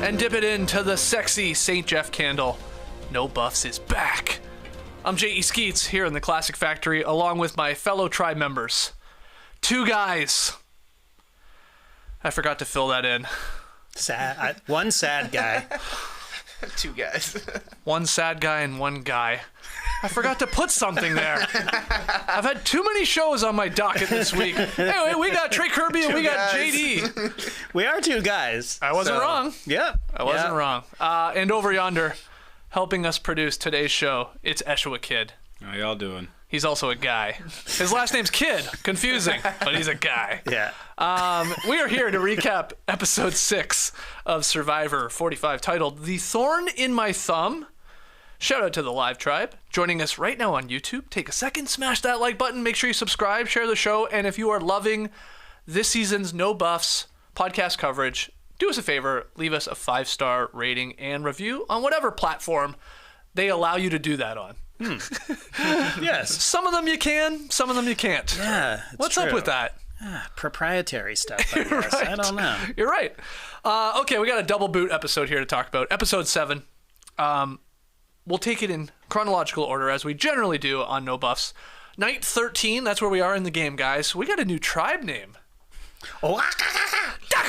and dip it into the sexy St. Jeff candle. No Buffs is back. I'm J.E. Skeets here in the Classic Factory along with my fellow tribe members. 2 guys. I forgot to fill that in. Sad. One sad guy. 2 guys. 1 sad guy and 1 guy. I forgot to put something there. I've had too many shows on my docket this week. Anyway, we got Trey Kirby and we got JD. We are 2 guys. I wasn't wrong. Yeah. I wasn't wrong. And over yonder, helping us produce today's show, it's Eshua Kid. How y'all doing? He's also a guy. His last name's Kid. Confusing, but he's a guy. Yeah. We are here to recap episode 6 of Survivor 45, titled The Thorn in My Thumb. Shout out to the live tribe joining us right now on YouTube. Take a second, smash that like button, make sure you subscribe, share the show, and if you are loving this season's No Buffs podcast coverage, do us a favor, leave us a 5-star rating and review on whatever platform they allow you to do that on. Yes. Some of them you can, some of them you can't. Yeah. What's true. up with that? Proprietary stuff, I guess. Right. I don't know. You're right. Okay, we got a double boot episode here to talk about. Episode 7. We'll take it in chronological order as we generally do on No Buffs. Night 13, that's where we are in the game, guys. We got a new tribe name. Daka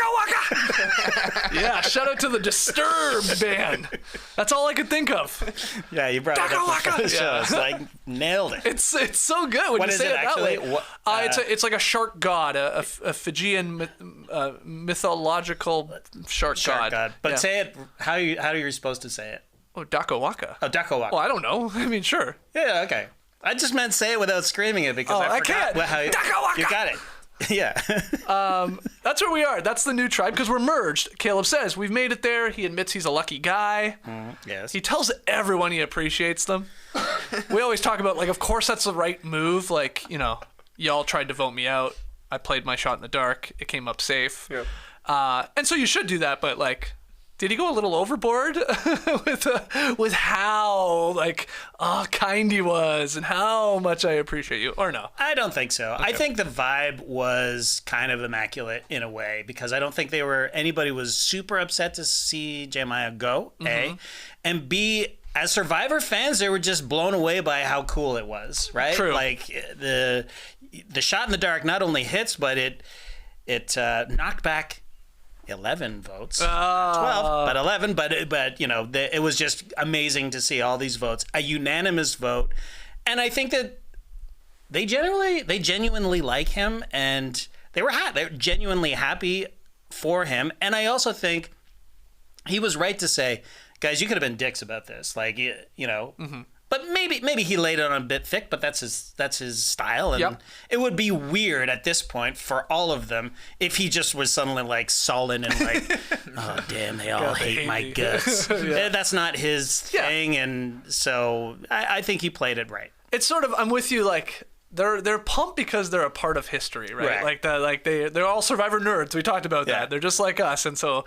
Waka! Yeah, shout out to the Disturbed band. That's all I could think of. Yeah, you brought it up before the show. It's like, nailed it. It's so good when What you is say it it that actually? way. It's like a shark god, a Fijian mythological shark god. But Yeah. say it, how are you supposed to say it? Oh, Daka Waka. Oh, Daka Waka. Well, I don't know. I mean, sure. Yeah, okay. I just meant say it without screaming it because Oh, I I forgot can't. how Daka Waka. you got it. Yeah. That's where we are. That's the new tribe because we're merged. Caleb says we've made it there. He admits he's a lucky guy. Yes. He tells everyone he appreciates them. We always talk about, like, of course that's the right move. Like, you know, y'all tried to vote me out. I played my shot in the dark. It came up safe. Yep. And so you should do that, but, like, did he go a little overboard with how, like, kind he was and how much I appreciate you, or no? I don't think so. I think the vibe was kind of immaculate in a way because I don't think anybody was super upset to see Jeremiah go, A. And B, as Survivor fans, they were just blown away by how cool it was, right? True. Like the shot in the dark not only hits, but it knocked back 11 votes. 12, but 11. But you know, it was just amazing to see all these votes. A unanimous vote. And I think that they genuinely like him, and they were genuinely happy for him. And I also think he was right to say, guys, you could have been dicks about this. Like, you know, but maybe he laid it on a bit thick, but that's his style. And it would be weird at this point for all of them if he just was suddenly like sullen and like, oh, damn, they all hate my guts. That's not his thing. And so I think he played it right. It's sort of, I'm with you, like, they're pumped because they're a part of history, right? Like they're all Survivor nerds. We talked about that. They're just like us. And so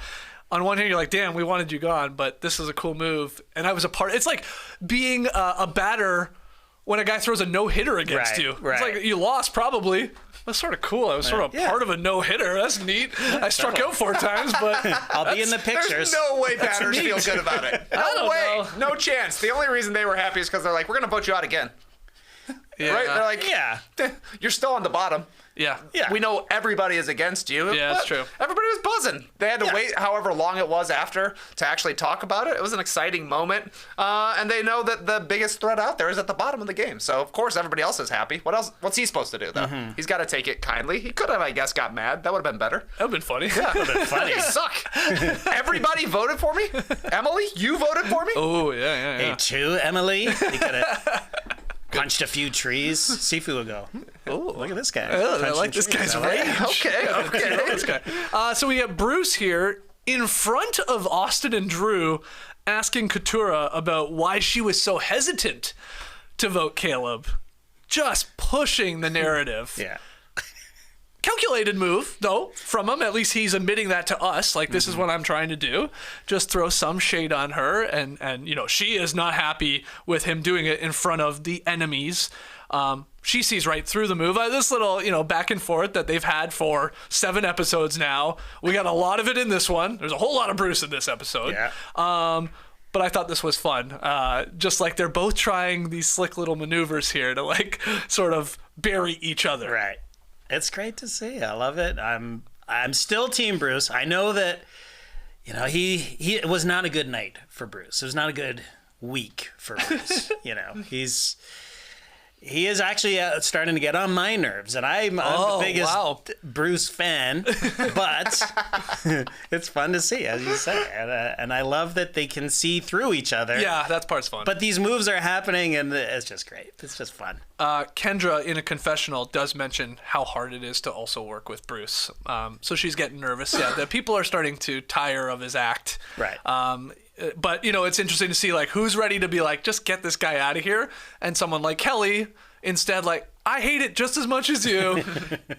on one hand, you're like, damn, we wanted you gone, but this is a cool move. And I was a part. It's like being a batter when a guy throws a no-hitter against you. Right. It's like you lost, probably. That's sort of cool. I was sort of part of a no-hitter. That's neat. I struck out 4 times, but I'll be in the pictures. There's no way batters feel good about it. No way. know. No chance. The only reason they were happy is because they're like, we're going to vote you out again. yeah. Right? They're like, you're still on the bottom. Yeah. We know everybody is against you. Yeah, that's true. Everybody was buzzing. They had to wait however long it was after to actually talk about it. It was an exciting moment. And they know that the biggest threat out there is at the bottom of the game. So, of course, everybody else is happy. What else? What's he supposed to do, though? He's got to take it kindly. He could have, I guess, got mad. That would have been better. That would have been funny. Yeah. That would have been funny. You suck. Everybody voted for me? Emily, you voted for me? Oh, yeah. Hey, too, Emily. You could have punched a few trees. Sifu would go, oh, look at this guy. I like this guy's rage. Okay. This guy. So we have Bruce here in front of Austin and Drew asking Katurah about why she was so hesitant to vote Kaleb. Just pushing the narrative. Yeah. calculated move, though, from him. At least he's admitting that to us. Like, this is what I'm trying to do. Just throw some shade on her. And she is not happy with him doing it in front of the enemies. She sees right through the move. This little, back and forth that they've had for 7 episodes now. We got a lot of it in this one. There's a whole lot of Bruce in this episode. Yeah. But I thought this was fun. Just like they're both trying these slick little maneuvers here to like sort of bury each other. Right. It's great to see. I love it. I'm still Team Bruce. I know that it was not a good night for Bruce. It was not a good week for Bruce. He is actually starting to get on my nerves, and I'm the biggest Bruce fan, but it's fun to see, as you say, and I love that they can see through each other. Yeah, that part's fun. But these moves are happening, and it's just great. It's just fun. Kendra, in a confessional, does mention how hard it is to also work with Bruce. So she's getting nervous. Yeah, the people are starting to tire of his act. Right. But it's interesting to see like who's ready to be like, just get this guy out of here, and someone like Kelly instead like, I hate it just as much as you.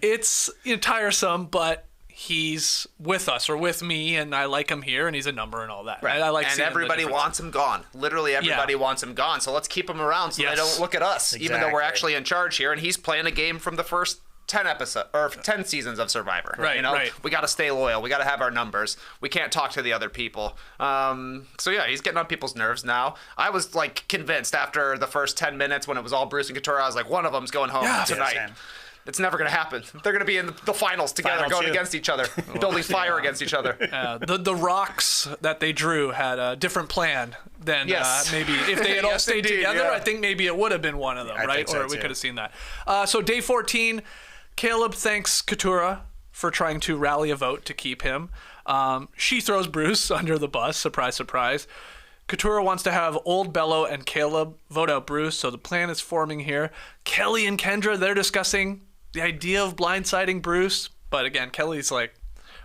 It's tiresome, but he's with us or with me, and I like him here, and he's a number and all that. Right. I like and seeing everybody the wants him gone. Literally everybody wants him gone. So let's keep him around so they don't look at us, even though we're actually in charge here. And he's playing a game from the first 10 seasons of Survivor. Right, right. We got to stay loyal. We got to have our numbers. We can't talk to the other people. So yeah, he's getting on people's nerves now. I was like convinced after the first 10 minutes when it was all Bruce and Katurah. I was like, one of them's going home tonight. Yeah, it's never going to happen. They're going to be in the finals together, going against each other, building fire against each other. The rocks that they drew had a different plan than maybe if they had all stayed together. Yeah. I think maybe it would have been one of them, right? Or we could have seen that. So day 14, Kaleb thanks Katurah for trying to rally a vote to keep him. She throws Bruce under the bus. Surprise, surprise. Katurah wants to have Old Bello and Kaleb vote out Bruce, so the plan is forming here. Kelly and Kendra, they're discussing the idea of blindsiding Bruce, but again, Kelly's like,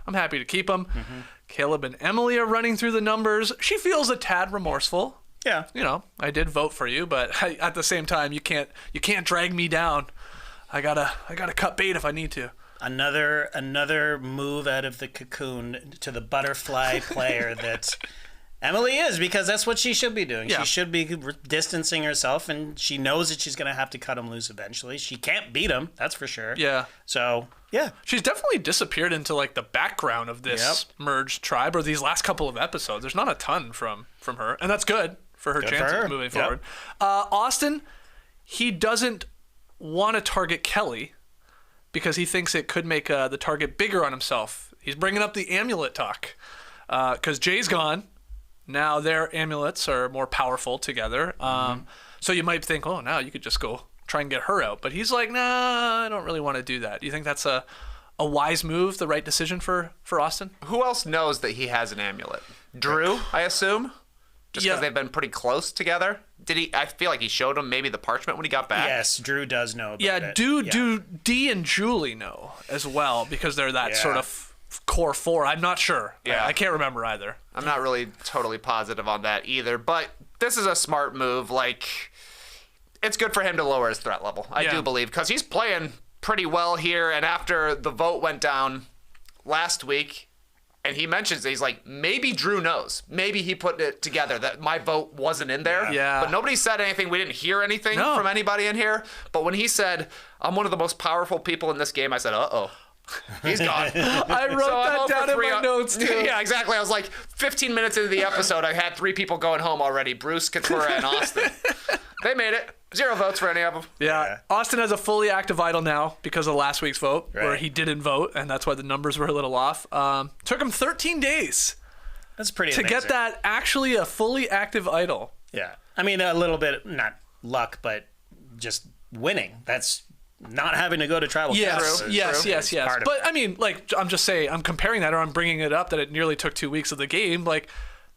I'm happy to keep him. Mm-hmm. Kaleb and Emily are running through the numbers. She feels a tad remorseful. Yeah. I did vote for you, but at the same time, you can't drag me down. I gotta cut bait if I need to. Another move out of the cocoon to the butterfly player that Emily is, because that's what she should be doing. Yeah. She should be distancing herself, and she knows that she's going to have to cut him loose eventually. She can't beat him, that's for sure. Yeah. So, yeah. She's definitely disappeared into like the background of this merged tribe, or these last couple of episodes. There's not a ton from her, and that's good for her chances moving forward. Austin, he doesn't want to target Kelly because he thinks it could make the target bigger on himself. He's bringing up the amulet talk because Jay's gone. Now their amulets are more powerful together. So you might think, oh, now you could just go try and get her out. But he's like, nah, I don't really want to do that. Do you think that's a wise move, the right decision for Austin? Who else knows that he has an amulet? Drew, I assume? Just because they've been pretty close together? Did he? I feel like he showed him maybe the parchment when he got back. Yes, Drew does know about it. Do Dee and Julie know as well, because they're that sort of core 4. I'm not sure. I can't remember either. I'm not really totally positive on that either, but this is a smart move. Like, it's good for him to lower his threat level. I do believe, because he's playing pretty well here, and after the vote went down last week, and he mentions that he's like, maybe Drew knows. Maybe he put it together that my vote wasn't in there. Yeah. But nobody said anything. We didn't hear anything from anybody in here. But when he said, I'm one of the most powerful people in this game, I said, uh-oh. He's gone. I wrote that down in my notes, too. Yeah, exactly. I was like, 15 minutes into the episode, I had 3 people going home already. Bruce, Katurah, and Austin. They made it. 0 votes for any of them. Yeah. Austin has a fully active idol now because of last week's vote, where he didn't vote, and that's why the numbers were a little off. Took him 13 days. That's pretty to amazing. Get that actually a fully active idol. Yeah. I mean, a little bit, not luck, but just winning. That's not having to go to tribal council. Yes. But I mean, like, I'm just saying, I'm comparing that, or I'm bringing it up that it nearly took 2 weeks of the game. Like,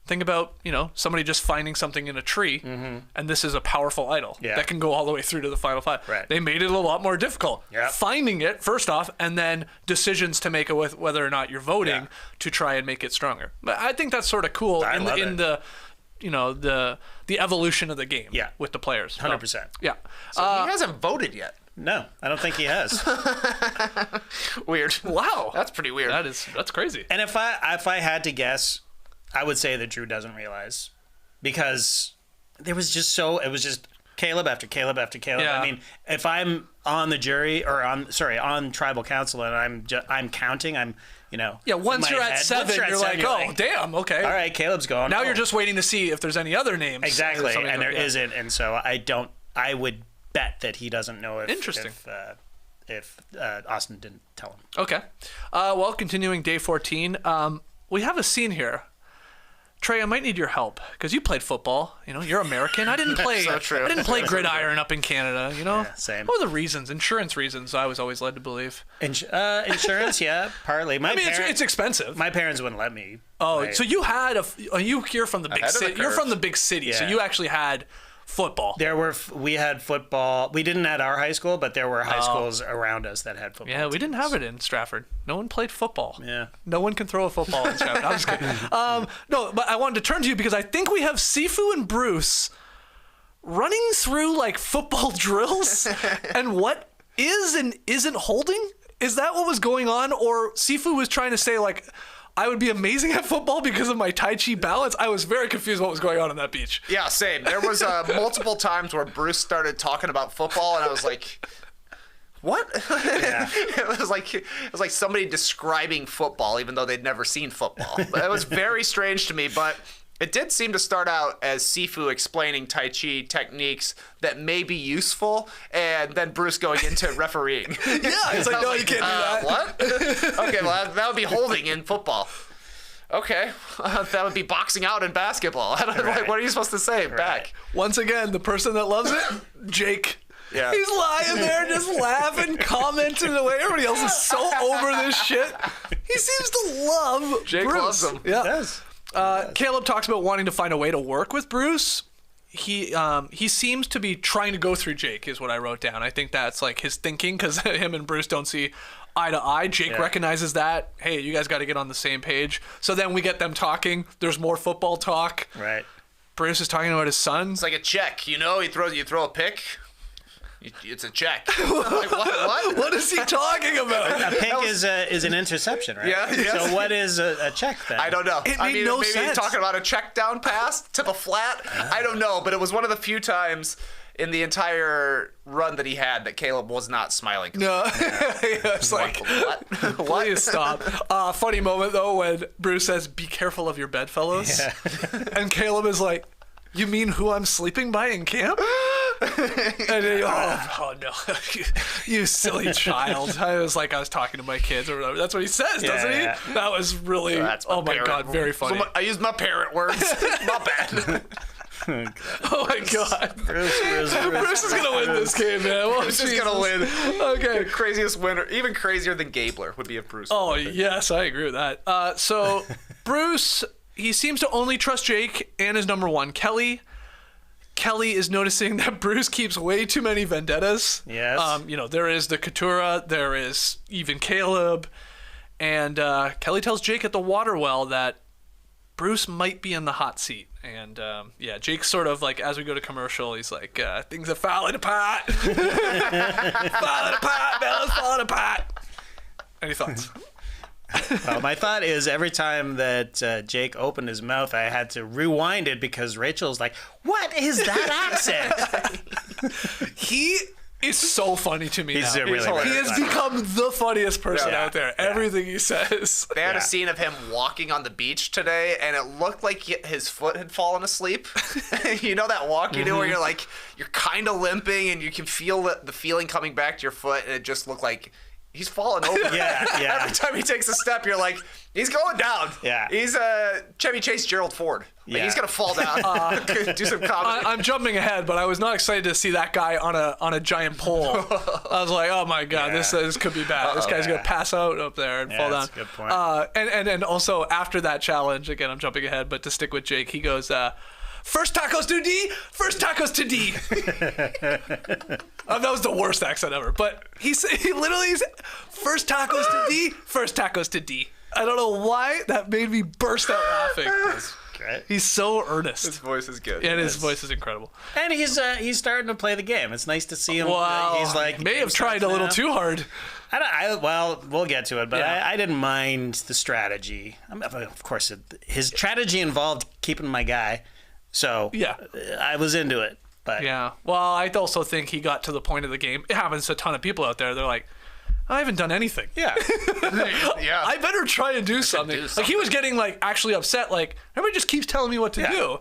think about, somebody just finding something in a tree, and this is a powerful idol that can go all the way through to the final 5. Right. They made it a lot more difficult. Yep. Finding it, first off, and then decisions to make it with whether or not you're voting to try and make it stronger. But I think that's sort of cool in the the evolution of the game with the players. 100%. Yeah. So he hasn't voted yet. No, I don't think he has. Weird. Wow. That's pretty weird. That's crazy. And if I had to guess, I would say that Drew doesn't realize, because it was just Kaleb after Kaleb after Kaleb. Yeah. I mean, if I'm on the jury or on tribal council and I'm counting, Yeah, once in you're my at head- 7, once you're like, oh, damn, okay. all right, Caleb's going. Now Oh. you're just waiting to see if there's any other names. exactly, Something and like- there yeah. not and so I would bet that he doesn't know Interesting. if Austin didn't tell him. Okay. Well, continuing day 14, we have a scene here. Trey, I might need your help because you played football. You know, you're American. I didn't play. So true. I didn't play gridiron up in Canada. You know, Yeah, same. What were the reasons? Insurance reasons. I was always led to believe. Insurance, yeah, partly. I mean, it's expensive. My parents wouldn't let me. Oh, play. so you had you're from the big Ahead of the city. You're curve. from the big city, so Yeah. you actually had football. We had football. We didn't at our high school, but there were high schools around us that had football. Yeah, we didn't teams. have it in Stratford. No one played football. Yeah. No one can throw a football in Stratford. I'm just kidding. No, but I wanted to turn to you because I think we have Sifu and Bruce running through like football drills and what is and isn't holding. Is that what was going on? Or Sifu was trying to say like, I would be amazing at football because of my Tai Chi balance? I was very confused what was going on that beach. Yeah, same. There was multiple times where Bruce started talking about football, and I was like, "What?" Yeah. it was like somebody describing football, even though they'd never seen football. It was very strange to me, but it did seem to start out as Sifu explaining Tai Chi techniques that may be useful, and then Bruce going into refereeing. Yeah, it's like, no, you can't do that. What? Okay, well, that would be holding in football. Okay, that would be boxing out in basketball. I don't know, like, what are you supposed to say back? Once again, the person that loves it, Jake. Yeah. He's lying there just laughing, commenting the way everybody else is so over this shit. He seems to love Jake Bruce. loves him. Yeah. It does. Kaleb talks about wanting to find a way to work with Bruce. He seems to be trying to go through Jake, is what I wrote down. I think that's like his thinking because him and Bruce don't see eye to eye. Jake recognizes that. Hey, you guys got to get on the same page. So then we get them talking. There's more football talk. Right. Bruce is talking about his son. It's like a check, you know? You throw a pick. It's a check. Like, what? What is he talking about? A pick is an interception, right? Yeah, yes. So what is a check then? I don't know. It I made mean, no maybe sense. he's talking about a check down pass to the flat. I don't know, but it was one of the few times in the entire run that he had that Kaleb was not smiling. No. It's like, What? please stop. Funny moment, though, when Bruce says, be careful of your bedfellows. Yeah. And Kaleb is like, you mean who I'm sleeping by in camp? And then, oh no, you silly child. I was talking to my kids or whatever. That's what he says, doesn't yeah. he? That was really, That's oh my parent God, very funny. I used my parent words. My bad. Oh my God. Bruce Bruce is going to win this game, man. Well, Bruce is gonna win. Okay. Craziest winner, even crazier than Gabler would be if Bruce. Oh, won. yes, I agree with that. So Bruce, he seems to only trust Jake and his number one, Kelly. Kelly is noticing that Bruce keeps way too many vendettas. Yes. There is the Katurah, there is even Kaleb, and Kelly tells Jake at the water well that Bruce might be in the hot seat. And Jake's sort of like, as we go to commercial, he's like, things are falling apart. Falling apart, Bella's falling apart. Any thoughts? Well, my thought is every time that Jake opened his mouth, I had to rewind it because Rachel's like, "What is that accent?" He is so funny to me He's now. a really, He really has funny. become the funniest person Yeah. out there. Yeah. Everything he says. They had Yeah. a scene of him walking on the beach today, and it looked like his foot had fallen asleep. You know that walk you do where you're kind of limping, and you can feel the feeling coming back to your foot, and it just looked like he's falling over. Yeah. Every time he takes a step, you're like, he's going down. Yeah. He's Chevy Chase, Gerald Ford. Like, Yeah. he's gonna fall down. Do some comedy. I'm jumping ahead, but I was not excited to see that guy on a giant pole. I was like, oh my God, Yeah. this could be bad. This guy's gonna pass out up there and fall down. that's a good point. And also after that challenge, again, I'm jumping ahead, but to stick with Jake, he goes, first tacos to D, first tacos to D. That was the worst accent ever. But he literally said, first tacos to D, first tacos to D. I don't know why that made me burst out laughing. right? He's so earnest. His voice is good. And his voice is incredible. And he's starting to play the game. It's nice to see him. Well, He's like may have tried a little too hard. Well, we'll get to it, but Yeah. I didn't mind the strategy. Of course, his strategy involved keeping my guy, so Yeah. I was into it. But Yeah. Well, I also think he got to the point of the game. It happens to a ton of people out there. They're like, I haven't done anything. yeah, Yeah. I better try and do something. Like he was getting like actually upset. Like everybody just keeps telling me what to do.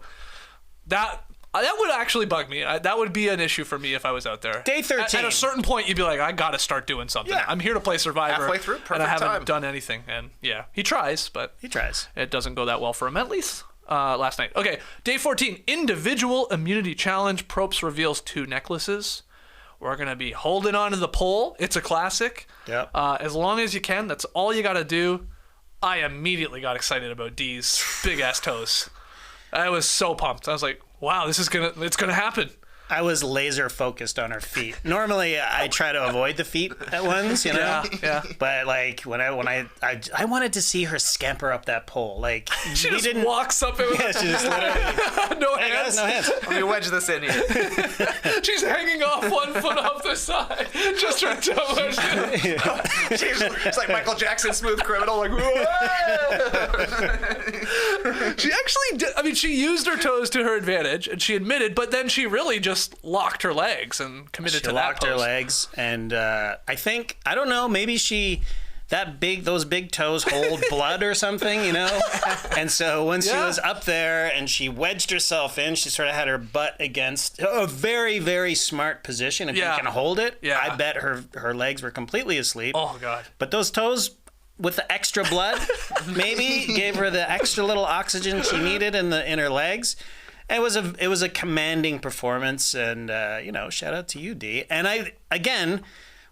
That would actually bug me. That would be an issue for me if I was out there. Day 13. At a certain point, you'd be like, I got to start doing something. Yeah. I'm here to play Survivor. Halfway through, and I perfect haven't time. done anything. And yeah, he tries, but he tries. it doesn't go that well for him, at least last night. Okay, day 14, individual immunity challenge. Probst reveals 2 necklaces. We're going to be holding on to the pole. It's a classic. Yep. As long as you can. That's all you got to do. I immediately got excited about D's big-ass toes. I was so pumped. I was like, wow, it's going to happen. I was laser focused on her feet. Normally, I try to avoid the feet at once, you know. Yeah. But like when I wanted to see her scamper up that pole. Like She we just didn't. walks up and Yeah, she just literally. no Hey hands. guys, no hands. Let me wedge this in here. She's hanging off 1 foot off the side. Just her toes. She's like Michael Jackson, Smooth Criminal. Like, She actually did. I mean, she used her toes to her advantage, and she admitted, but then she really just locked her legs and committed She to that locked her pose. legs, and I don't know, maybe those big toes hold blood or something, you know. And so when she was up there and she wedged herself in, she sort of had her butt against a very, very smart position. If you can hold it, I bet her legs were completely asleep. Oh God! But those toes with the extra blood maybe gave her the extra little oxygen she needed in her legs. It was a commanding performance, and shout out to you, D. And I again,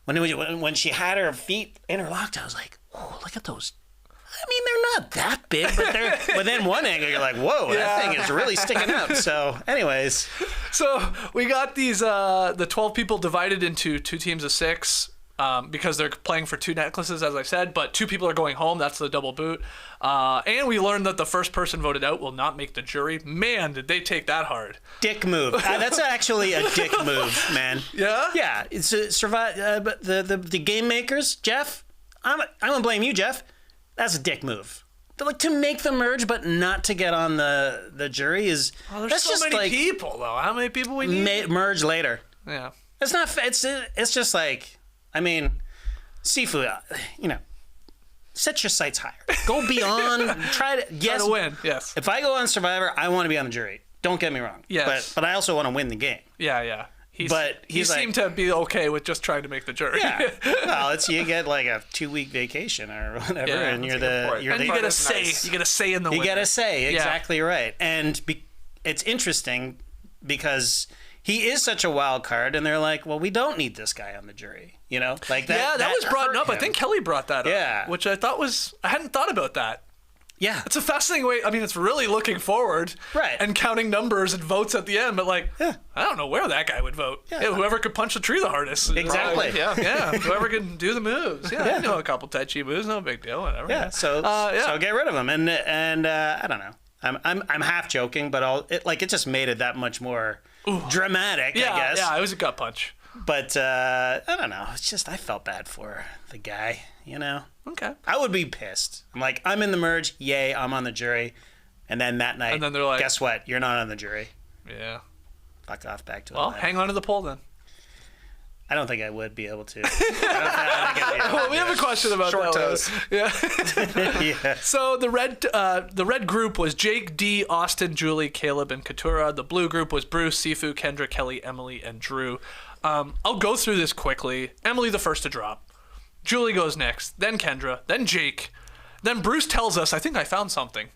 when she had her feet interlocked, I was like, oh, look at those. I mean, they're not that big, but within one angle, you're like, whoa, that thing is really sticking out. So, anyways, So we got these the 12 people divided into 2 teams of 6. Because they're playing for 2 necklaces, as I said, but 2 people are going home. That's the double boot. And we learned that the first person voted out will not make the jury. Man, did they take that hard. dick move. That's actually a dick move, man. Yeah? Yeah. It's but the game makers, Jeff. I'm gonna blame you, Jeff. That's a dick move. Like to make the merge, but not to get on the jury is. Oh, there's that's so just many like people, though. How many people we need? merge later. Yeah. It's not. It's just like. I mean, seafood. Set your sights higher. Go beyond. Try to Try to win. Yes. If I go on Survivor, I want to be on the jury. Don't get me wrong. Yes. But I also want to win the game. Yeah. He he's like- seemed to be okay with just trying to make the jury. Yeah. Well, you get like a 2-week vacation or whatever, Yeah, and you're that's a good point. you're and the you get a That's say. nice. You get a say in the you winner. get a say. Yeah. Exactly right. And it's interesting because he is such a wild card, and they're like, well, we don't need this guy on the jury. You know, like that. Yeah, that was brought hurt up. I him. think Kelly brought that up. Yeah. Which I thought I hadn't thought about that. Yeah. It's a fascinating way. I mean, it's really looking forward, Right. and counting numbers and votes at the end. But like, Yeah. I don't know where that guy would vote. Yeah. Yeah, whoever could punch the tree the hardest. Exactly. Yeah. Yeah, whoever can do the moves. Yeah, I know a couple Tai Chi moves. No big deal. Whatever. Yeah. So get rid of him, and I don't know. I'm half joking, but it just made it that much more dramatic. Yeah, I guess. yeah, it was a gut punch. But I don't know. It's just I felt bad for the guy. You know. Okay. I would be pissed. I'm like, I'm in the merge. Yay, I'm on the jury. And then that night, And then they're like- guess what? You're not on the jury. Yeah. Fuck off back to Well, 11. hang on to the pole then. I don't think I would be able to. I don't think I'd be able Well, we have a question about Short that. toes. Yeah. to. Yeah. So the red group was Jake, D, Austin, Julie, Kaleb, and Katurah. The blue group was Bruce, Sifu, Kendra, Kelly, Emily, and Drew. I'll go through this quickly. Emily the first to drop. Julie goes next, then Kendra, then Jake. Then Bruce tells us, I think I found something.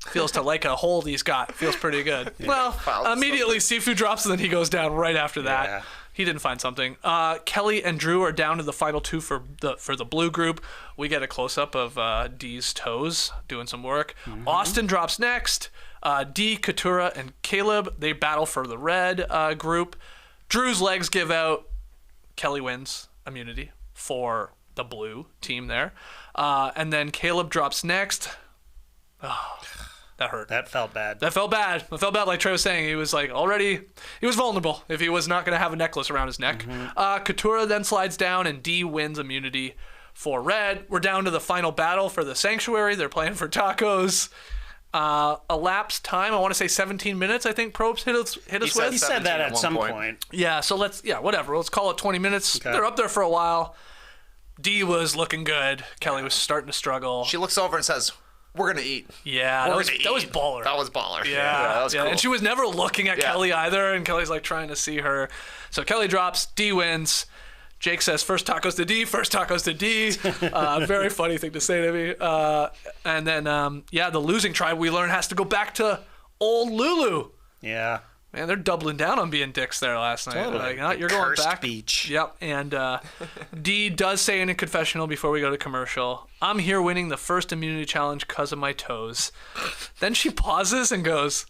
Feels to like a hold he's got. Feels pretty good. Well, found immediately Sifu drops and then he goes down right after that. Yeah. He didn't find something. Kelly and Drew are down to the final 2 for the blue group. We get a close-up of D's toes doing some work. Austin drops next. D, Katurah, and Kaleb, they battle for the red group. Drew's legs give out. Kelly wins immunity for the blue team there. And then Kaleb drops next. Oh, That hurt. That felt bad. That felt bad. It felt bad. Like Trey was saying, he was like he was vulnerable if he was not going to have a necklace around his neck. Katurah then slides down, and D wins immunity for red. We're down to the final battle for the sanctuary. They're playing for tacos. Elapsed time, I want to say 17 minutes, I think Probst hit us with. He said that at some point. Yeah, so whatever. Let's call it 20 minutes. Okay. They're up there for a while. D was looking good. Kelly was starting to struggle. She looks over and says, "We're going to eat." Yeah, that was baller. That was baller. Yeah, that was cool. And she was never looking at Kelly either, and Kelly's like trying to see her. So Kelly drops, D wins. Jake says, first tacos to D, first tacos to D. Very funny thing to say to me. And then, the losing tribe, we learn, has to go back to old Lulu. Yeah. Man, they're doubling down on being dicks there last night. Totally. Like, you're going back. Beach. Yep. And D does say in a confessional before we go to commercial, "I'm here winning the first immunity challenge because of my toes." Then she pauses and goes,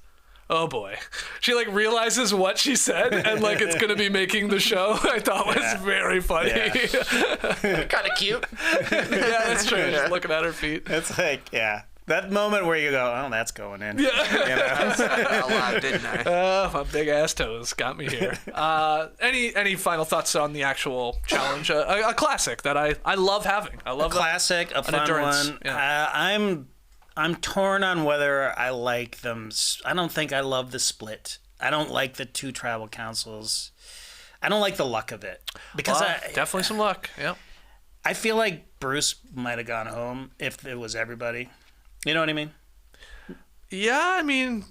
"Oh boy." She like realizes what she said and like it's gonna be making the show. I thought was very funny. Yeah. Kind of cute. Yeah, that's true. Just looking at her feet. It's like, that moment where you go, "Oh, that's going in." Yeah. I said that out loud, didn't I? My big ass toes got me here. Any final thoughts on the actual challenge? A classic that I love having. I love a classic, a fun endurance. one. Yeah. I'm torn on whether I like them. I don't think I love the split. I don't like the 2 tribal councils. I don't like the luck of it because definitely some luck. Yep. I feel like Bruce might have gone home if it was everybody. You know what I mean? Yeah, I mean,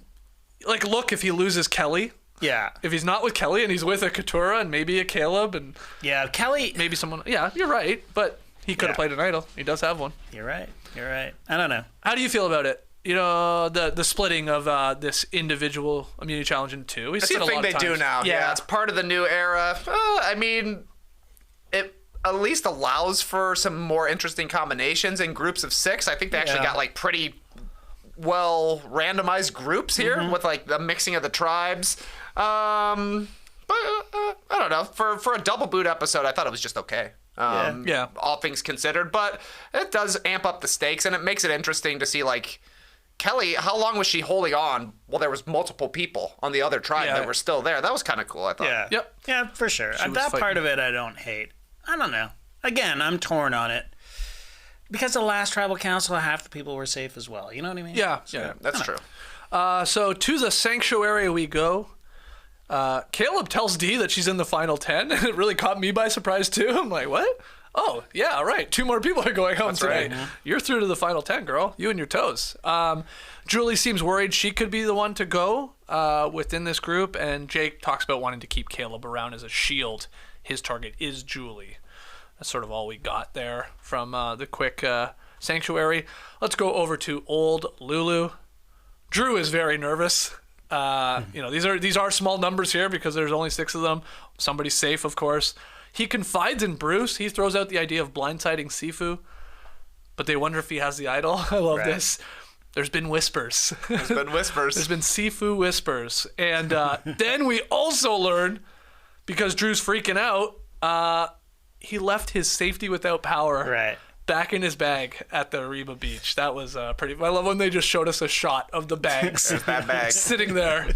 like, look, if he loses Kelly. Yeah. If he's not with Kelly and he's with a Katurah and maybe a Kaleb and Kelly, maybe someone. Yeah, you're right, but he could have played an idol. He does have one. You're right. I don't know. How do you feel about it? You know, the splitting of this individual immunity challenge into 2. We see it a lot of times. It's a thing they do now. Yeah, it's part of the new era. I mean, it at least allows for some more interesting combinations in groups of 6. I think they actually got like pretty well randomized groups here with like the mixing of the tribes. But I don't know. For a double boot episode, I thought it was just okay. All things considered, but it does amp up the stakes and it makes it interesting to see like Kelly, how long was she holding on? Well, there was multiple people on the other tribe that were still there. That was kind of cool, I thought. Yeah. Yep. Yeah, for sure. That part of it I don't hate. I don't know. Again, I'm torn on it. Because the last tribal council, half the people were safe as well. You know what I mean? Yeah, that's true. So to the sanctuary we go. Kaleb tells D that she's in the final 10, and it really caught me by surprise too. I'm like, what? Oh, yeah, right. 2 more people are going home today. Right. You're through to the final 10, girl. You and your toes. Julie seems worried she could be the one to go within this group, and Jake talks about wanting to keep Kaleb around as a shield. His target is Julie. That's sort of all we got there from the quick sanctuary. Let's go over to old Lulu. Drew is very nervous. These are small numbers here because there's only 6 of them. Somebody's safe, of course. He confides in Bruce. He throws out the idea of blindsiding Sifu, but they wonder if he has the idol. I love this. There's been whispers. There's been Sifu whispers. And then we also learn, because Drew's freaking out, he left his safety without power back in his bag at the Reba Beach. That was pretty... I love when they just showed us a shot of the bags. That bag. Sitting there.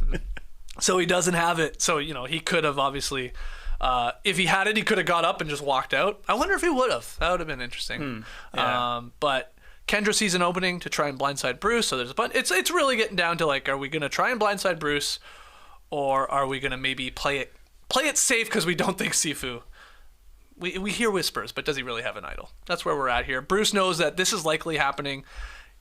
So he doesn't have it. So, he could have obviously... if he had it, he could have got up and just walked out. I wonder if he would have. That would have been interesting. But Kendra sees an opening to try and blindside Bruce. So there's a bunch. It's really getting down to like, are we going to try and blindside Bruce, or are we going to maybe play it safe because we don't think Sifu. We hear whispers, but does he really have an idol? That's where we're at here. Bruce knows that this is likely happening.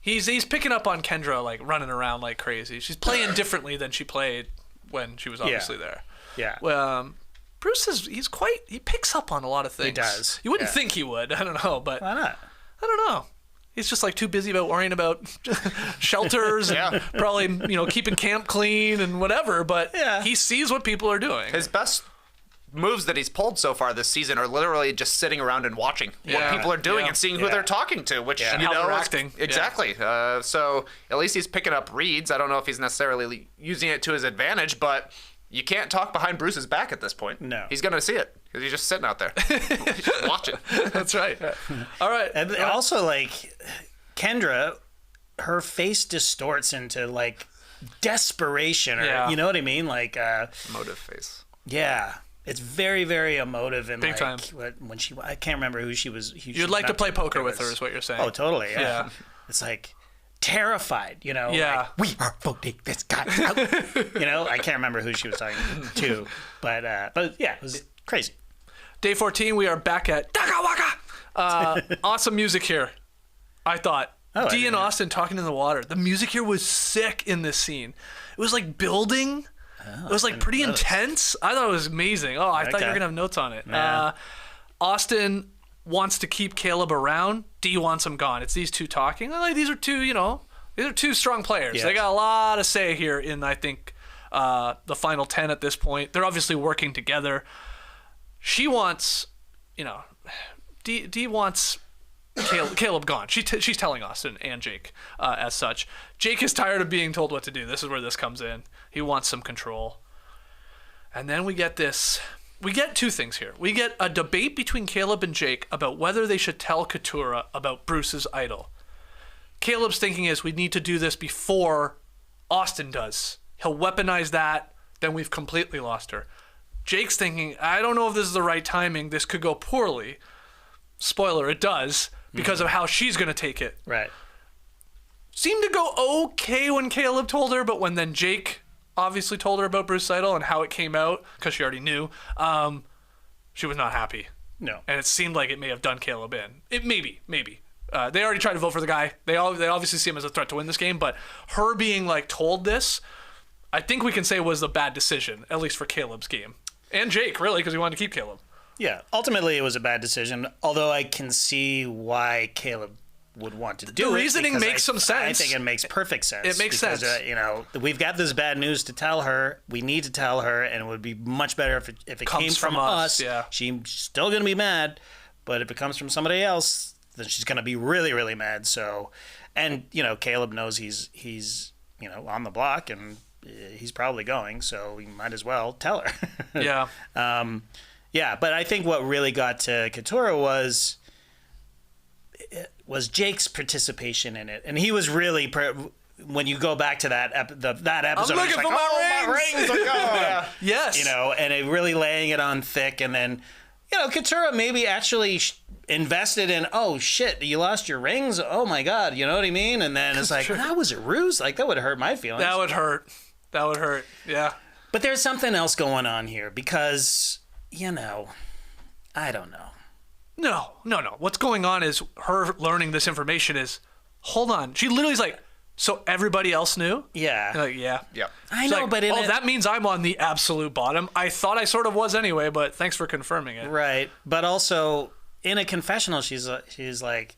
He's picking up on Kendra like running around like crazy. She's playing differently than she played when she was obviously there. Yeah. Well, Bruce he picks up on a lot of things. He does. You wouldn't think he would. I don't know, but why not? I don't know. He's just like too busy about worrying about shelters and probably keeping camp clean and whatever. But he sees what people are doing. His best moves that he's pulled so far this season are literally just sitting around and watching what people are doing and seeing who they're talking to, which how they're acting. Exactly. So at least he's picking up reads. I don't know if he's necessarily using it to his advantage, but you can't talk behind Bruce's back at this point. No. He's going to see it because he's just sitting out there. Just watch it. That's right. All right. And also, like, Kendra, her face distorts into like desperation, or you know what I mean, like Emotive face. Yeah, it's very, very emotive, and Big like time. When she, I can't remember who she was. You'd like to play poker with her, is what you're saying. Oh, totally. Yeah. Yeah. It's like terrified, you know. Yeah. Like, we are voting this guy out. You know, I can't remember who she was talking to, but yeah, it was crazy. Day 14, we are back at Daka Waka. Awesome music here, I thought. Oh, Dee and Austin talking in the water. The music here was sick in this scene. It was like building. It was like pretty intense. I thought it was amazing. Oh, I thought you were going to have notes on it. Yeah. Austin wants to keep Kaleb around. Dee wants him gone. It's these two talking. Like, these are two, these are two strong players. Yes. They got a lot to say here in, I think, the final 10 at this point. They're obviously working together. She wants, Dee wants Kaleb gone. She's telling Austin and Jake as such. Jake is tired of being told what to do. This is where this comes in. He wants some control. And then we get this. We get two things here. We get a debate between Kaleb and Jake about whether they should tell Katurah about Bruce's idol. Caleb's thinking is we need to do this before Austin does. He'll weaponize that, then we've completely lost her. Jake's thinking, I don't know if this is the right timing. This could go poorly. Spoiler, it does, because of how she's going to take it. Right. Seemed to go okay when Kaleb told her, but when then Jake obviously told her about Bruce's idol and how it came out, because she already knew, she was not happy. No. And it seemed like it may have done Kaleb in. It maybe. They already tried to vote for the guy. They obviously see him as a threat to win this game, but her being like told this, I think we can say was a bad decision, at least for Caleb's game. And Jake, really, because he wanted to keep Kaleb. Yeah. Ultimately, it was a bad decision, although I can see why Kaleb would want to do it. The reasoning because makes some sense. I think it makes perfect sense. It makes because, sense. We've got this bad news to tell her. We need to tell her, and it would be much better if it came from us. Yeah. She's still going to be mad, but if it comes from somebody else, then she's going to be really, really mad. So, and, Kaleb knows he's on the block, and he's probably going, so we might as well tell her. Yeah. Yeah, but I think what really got to Katurah was Jake's participation in it, and he was really when you go back to that episode, I'm looking for my rings. are gone. Yes. And it really laying it on thick, and then Katurah maybe actually invested in, oh shit, you lost your rings, oh my god, you know what I mean? And then it's like, that was a ruse. Like, that would hurt my feelings. That would hurt. Yeah. But there's something else going on here because I don't know. No. What's going on is her learning this information is, hold on. She literally is like, so everybody else knew? Yeah. And like, yeah. Yep. I know, like, but that means I'm on the absolute bottom. I thought I sort of was anyway, but thanks for confirming it. Right. But also, in a confessional, she's like,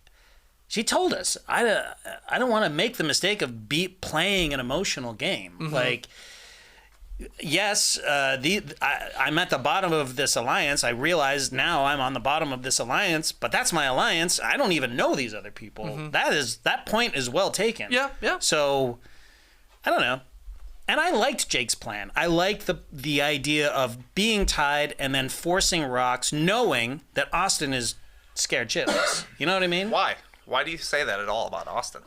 she told us, I don't want to make the mistake of playing an emotional game. Mm-hmm. Like, yes, I'm at the bottom of this alliance. I realize now I'm on the bottom of this alliance, but that's my alliance. I don't even know these other people. Mm-hmm. That point is well taken. Yeah. So, I don't know. And I liked Jake's plan. I liked the idea of being tied and then forcing rocks, knowing that Austin is scared shitless. You know what I mean? Why? Why do you say that at all about Austin?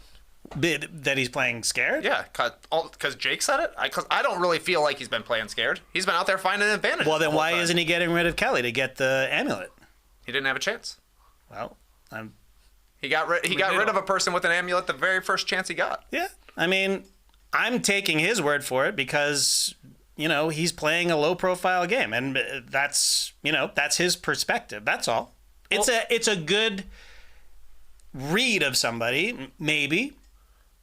That he's playing scared? Yeah, because Jake said it? Because I don't really feel like he's been playing scared. He's been out there finding an advantage. Well, then why isn't he getting rid of Kelly to get the amulet? He didn't have a chance. Well, he got rid of a person with an amulet the very first chance he got. Yeah. I mean, I'm taking his word for it because, he's playing a low-profile game. And that's his perspective. That's all. It's a good read of somebody, maybe.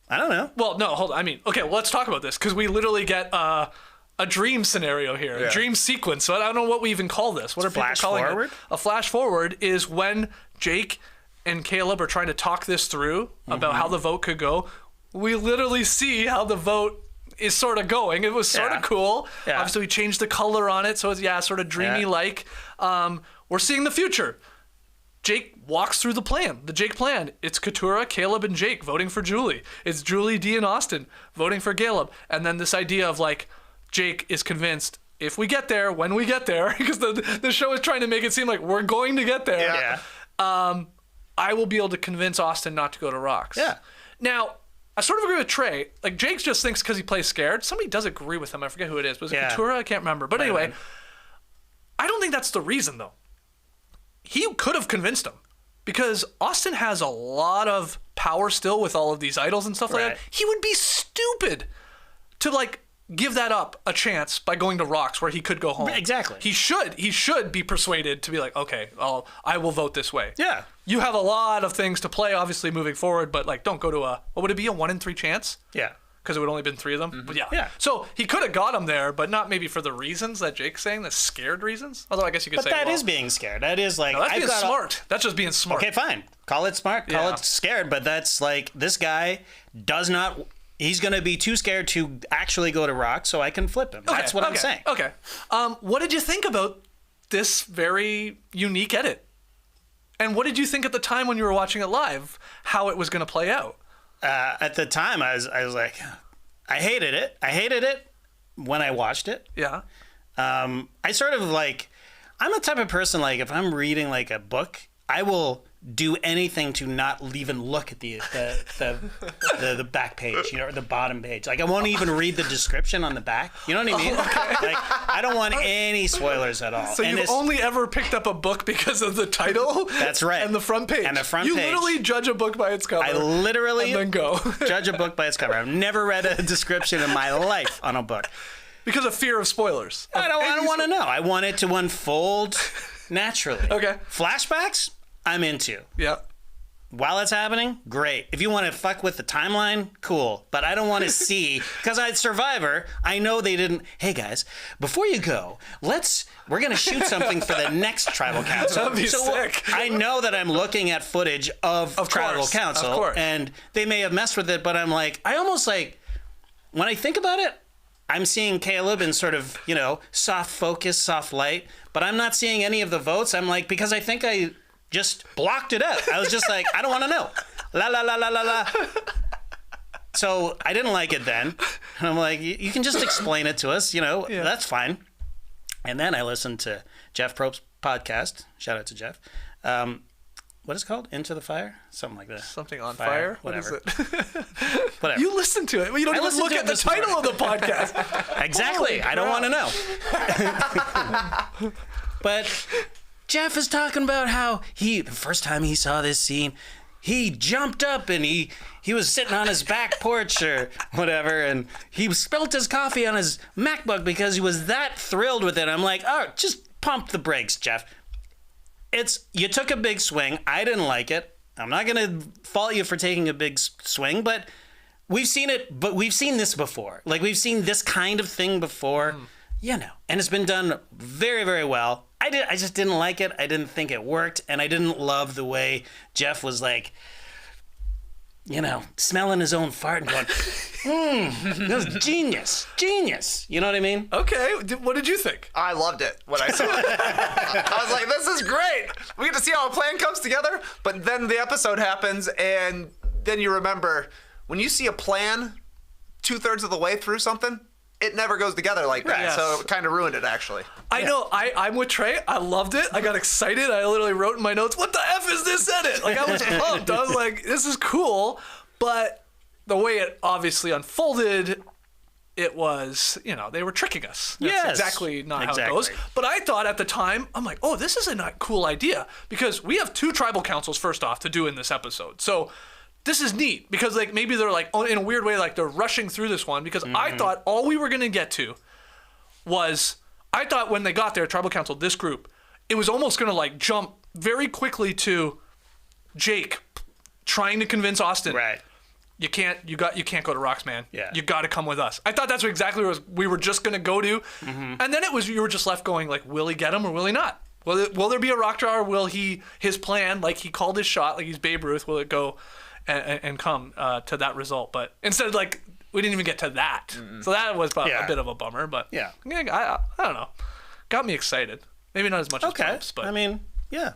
I don't know. Well, no, hold on. I mean, okay, well, let's talk about this because we literally get a dream scenario here, a dream sequence. So I don't know what we even call this. What are people calling it? A flash forward is when Jake and Kaleb are trying to talk this through about how the vote could go. We literally see how the vote is sort of going. It was sort of cool. Yeah. Obviously, we changed the color on it, so it's sort of dreamy-like. We're seeing the future. Jake walks through the plan, the Jake plan. It's Katurah, Kaleb, and Jake voting for Julie. It's Julie, Dee, and Austin voting for Kaleb. And then this idea of like, Jake is convinced if we get there, when we get there, because the show is trying to make it seem like we're going to get there. Yeah. I will be able to convince Austin not to go to Rocks. Yeah. Now, I sort of agree with Trey. Like, Jake just thinks because he plays scared. Somebody does agree with him. I forget who it is. Was it Katurah? I can't remember. But anyway, I don't think that's the reason, though. He could have convinced him. Because Austin has a lot of power still with all of these idols and stuff like that. He would be stupid to, like, give that up a chance by going to Rocks where he could go home. Exactly. He should be persuaded to be like, okay, I will vote this way. Yeah. You have a lot of things to play, obviously, moving forward, but, like, don't go to what would it be, a 1 in 3 chance? Yeah. Because it would only been 3 of them? But yeah. So he could have got him there, but not maybe for the reasons that Jake's saying, the scared reasons. Although I guess you could say, that is being scared. That is like... No, that's being smart. That's just being smart. Okay, fine. Call it smart. Call it scared. But that's like, this guy does not... He's going to be too scared to actually go to Rock, so I can flip him. That's what I'm saying. Okay. What did you think about this very unique edit? And what did you think at the time when you were watching it live, how it was going to play out? At the time, I was like, I hated it. I hated it when I watched it. Yeah. I sort of like, I'm the type of person, like, if I'm reading like a book, I will do anything to not even look at the back page, or the bottom page. Like, I won't even read the description on the back. You know what I mean? Like, I don't want any spoilers at all. So you've only ever picked up a book because of the title? That's right. And the front page. And the front page. You literally judge a book by its cover. I literally and then go. judge a book by its cover. I've never read a description in my life on a book. Because of fear of spoilers. I don't want to know. I want it to unfold naturally. Okay. Flashbacks, I'm into. Yeah. While it's happening, great. If you want to fuck with the timeline, cool. But I don't want to see, because I Survivor, I know they didn't. Hey guys, before you go, we're gonna shoot something for the next tribal council. That'd be sick. I know that I'm looking at footage of tribal council, and they may have messed with it, but I'm like, I almost like, when I think about it, I'm seeing Kaleb in sort of, soft focus, soft light, but I'm not seeing any of the votes. I'm like, because I think I just blocked it out. I was just like, I don't want to know. La, la, la, la, la, la. So I didn't like it then. And I'm like, you can just explain it to us, that's fine. And then I listened to Jeff Probst's podcast. Shout out to Jeff. What is it called? Into the Fire? Something like that. Something on fire? Whatever. What is it? Whatever. You listen to it. You don't even look at the title of the podcast. Exactly. I don't want to know. But Jeff is talking about how the first time he saw this scene, he jumped up and he was sitting on his back porch or whatever, and he spilt his coffee on his MacBook because he was that thrilled with it. I'm like, oh, just pump the brakes, Jeff. You took a big swing. I didn't like it. I'm not going to fault you for taking a big swing, but we've seen it. But we've seen this before. Like, we've seen this kind of thing before, and it's been done very, very well. I just didn't like it. I didn't think it worked, and I didn't love the way Jeff was like, smelling his own fart and going, that was genius. You know what I mean? Okay. What did you think? I loved it when I saw it. I was like, this is great. We get to see how a plan comes together. But then the episode happens, and then you remember, when you see a plan 2/3 of the way through something, it never goes together like that. Right. Yes. So it kind of ruined it, actually. I know. I'm with Trey. I loved it. I got excited. I literally wrote in my notes, what the F is this edit? Like, I was pumped. I was like, this is cool. But the way it obviously unfolded, it was, they were tricking us. That's exactly not how it goes. But I thought at the time, I'm like, oh, this is a cool idea. Because we have 2 tribal councils, first off, to do in this episode. So this is neat. Because, like, maybe they're, like, in a weird way, like, they're rushing through this one. Because I thought all we were going to get to was, I thought when they got there, tribal council, this group, it was almost going to, like, jump very quickly to Jake trying to convince Austin. Right. You can't go to Rocks, man. Yeah. You got to come with us. I thought that's exactly what we were just going to go to. And then you were just left going, like, will he get him or will he not? Will there be a rock draw, or will his plan, like he called his shot, like he's Babe Ruth, will it go and come to that result? But instead, like, we didn't even get to that. So that was a bit of a bummer. But yeah, I don't know. Got me excited. Maybe not as much as Trump's, but I mean, yeah.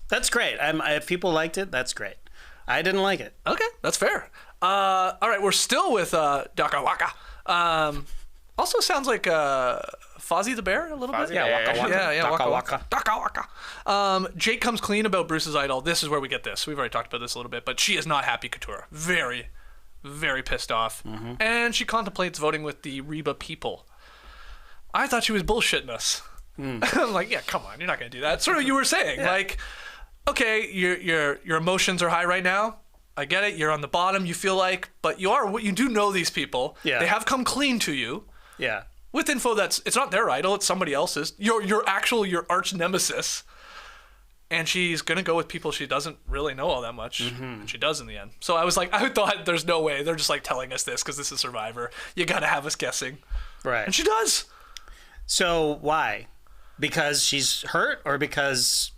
That's great. If people liked it, that's great. I didn't like it. Okay, that's fair. All right, we're still with Daka Waka. Also sounds like Fozzie the Bear a little bit. Yeah, Waka Waka. Yeah, Daka Waka. Daka Waka. Jake comes clean about Bruce's idol. This is where we get this. We've already talked about this a little bit, but she is not happy, Katurah. Very, very pissed off, and she contemplates voting with the Reba people. I thought she was bullshitting us. I'm like, yeah, come on, you're not gonna do that. Sort of, you were saying, like, okay, your emotions are high right now. I get it. You're on the bottom. You feel like, but you do know these people. Yeah. They have come clean to you. Yeah. With info it's not their idol. It's somebody else's. Your arch nemesis. And she's gonna go with people she doesn't really know all that much, and she does in the end. So I thought there's no way they're just like telling us this because this is Survivor. You gotta have us guessing, Right. and she does. So why? Because she's hurt, or because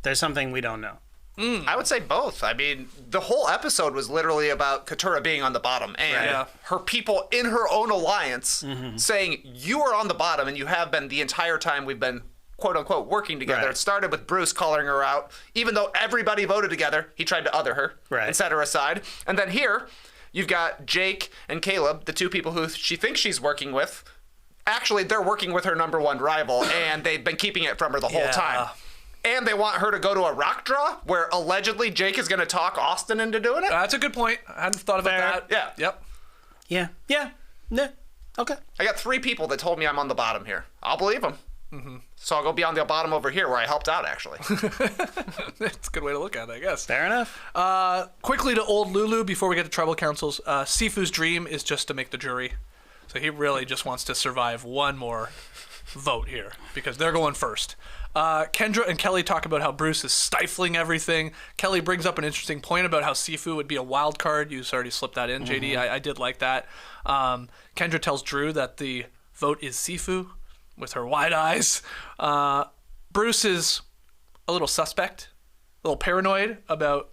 there's something we don't know? I would say both. I mean, the whole episode was literally about Katurah being on the bottom and her people in her own alliance saying, you are on the bottom and you have been the entire time we've been quote unquote working together. Right. It started with Bruce calling her out. Even though everybody voted together, he tried to other her and set her aside. And then here, you've got Jake and Kaleb, the two people who she thinks she's working with. Actually, they're working with her number one rival, and they've been keeping it from her the whole time. And they want her to go to a rock draw where allegedly Jake is going to talk Austin into doing it. That's a good point. I hadn't thought about that. Yeah. Yep. Yeah. Yeah. Yeah. Okay. I got 3 people that told me I'm on the bottom here. I'll believe them. So I'll go be on the bottom over here where I helped out, actually. That's a good way to look at it, I guess. Fair enough. Quickly to old Lulu before we get to tribal councils. Sifu's dream is just to make the jury. So he really just wants to survive one more vote here because they're going first. Kendra and Kelly talk about how Bruce is stifling everything. Kelly brings up an interesting point about how Sifu would be a wild card. You already slipped that in, JD. I did like that. Kendra tells Drew that the vote is Sifu with her wide eyes. Bruce is a little suspect, a little paranoid about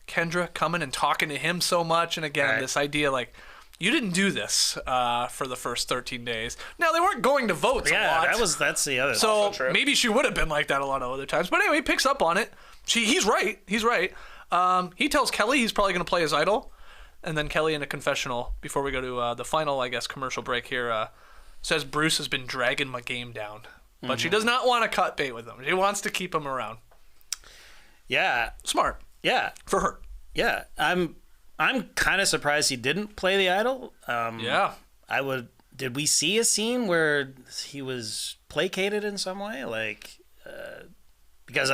Kendra coming and talking to him so much. And again, this idea like, you didn't do this for the first 13 days. Now, they weren't going to votes a lot. That's the other. So maybe she would have been like that a lot of other times. But anyway, he picks up on it. He's right. He's right. He tells Kelly he's probably going to play his idol. And then Kelly in a confessional, before we go to the final, I guess, commercial break here, says Bruce has been dragging my game down. But she does not want to cut bait with him. She wants to keep him around. Yeah. Smart. Yeah. For her. Yeah. I'm kind of surprised he didn't play the idol. Yeah. Did we see a scene where he was placated in some way? Like, because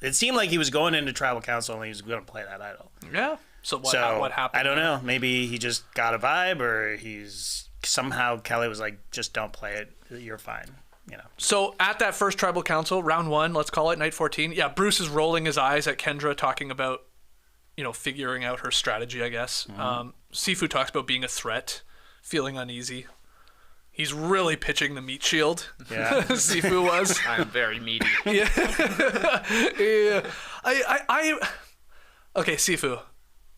it seemed like he was going into tribal council and he was going to play that idol. Yeah. So what happened? I don't know. Maybe he just got a vibe, or somehow Kelly was like, just don't play it. You're fine. So at that first tribal council, round 1, let's call it, night 14, yeah, Bruce is rolling his eyes at Kendra talking about, figuring out her strategy, I guess. Sifu talks about being a threat, feeling uneasy. He's really pitching the meat shield. Yeah. Sifu was. I'm very meaty. Yeah. Okay, Sifu.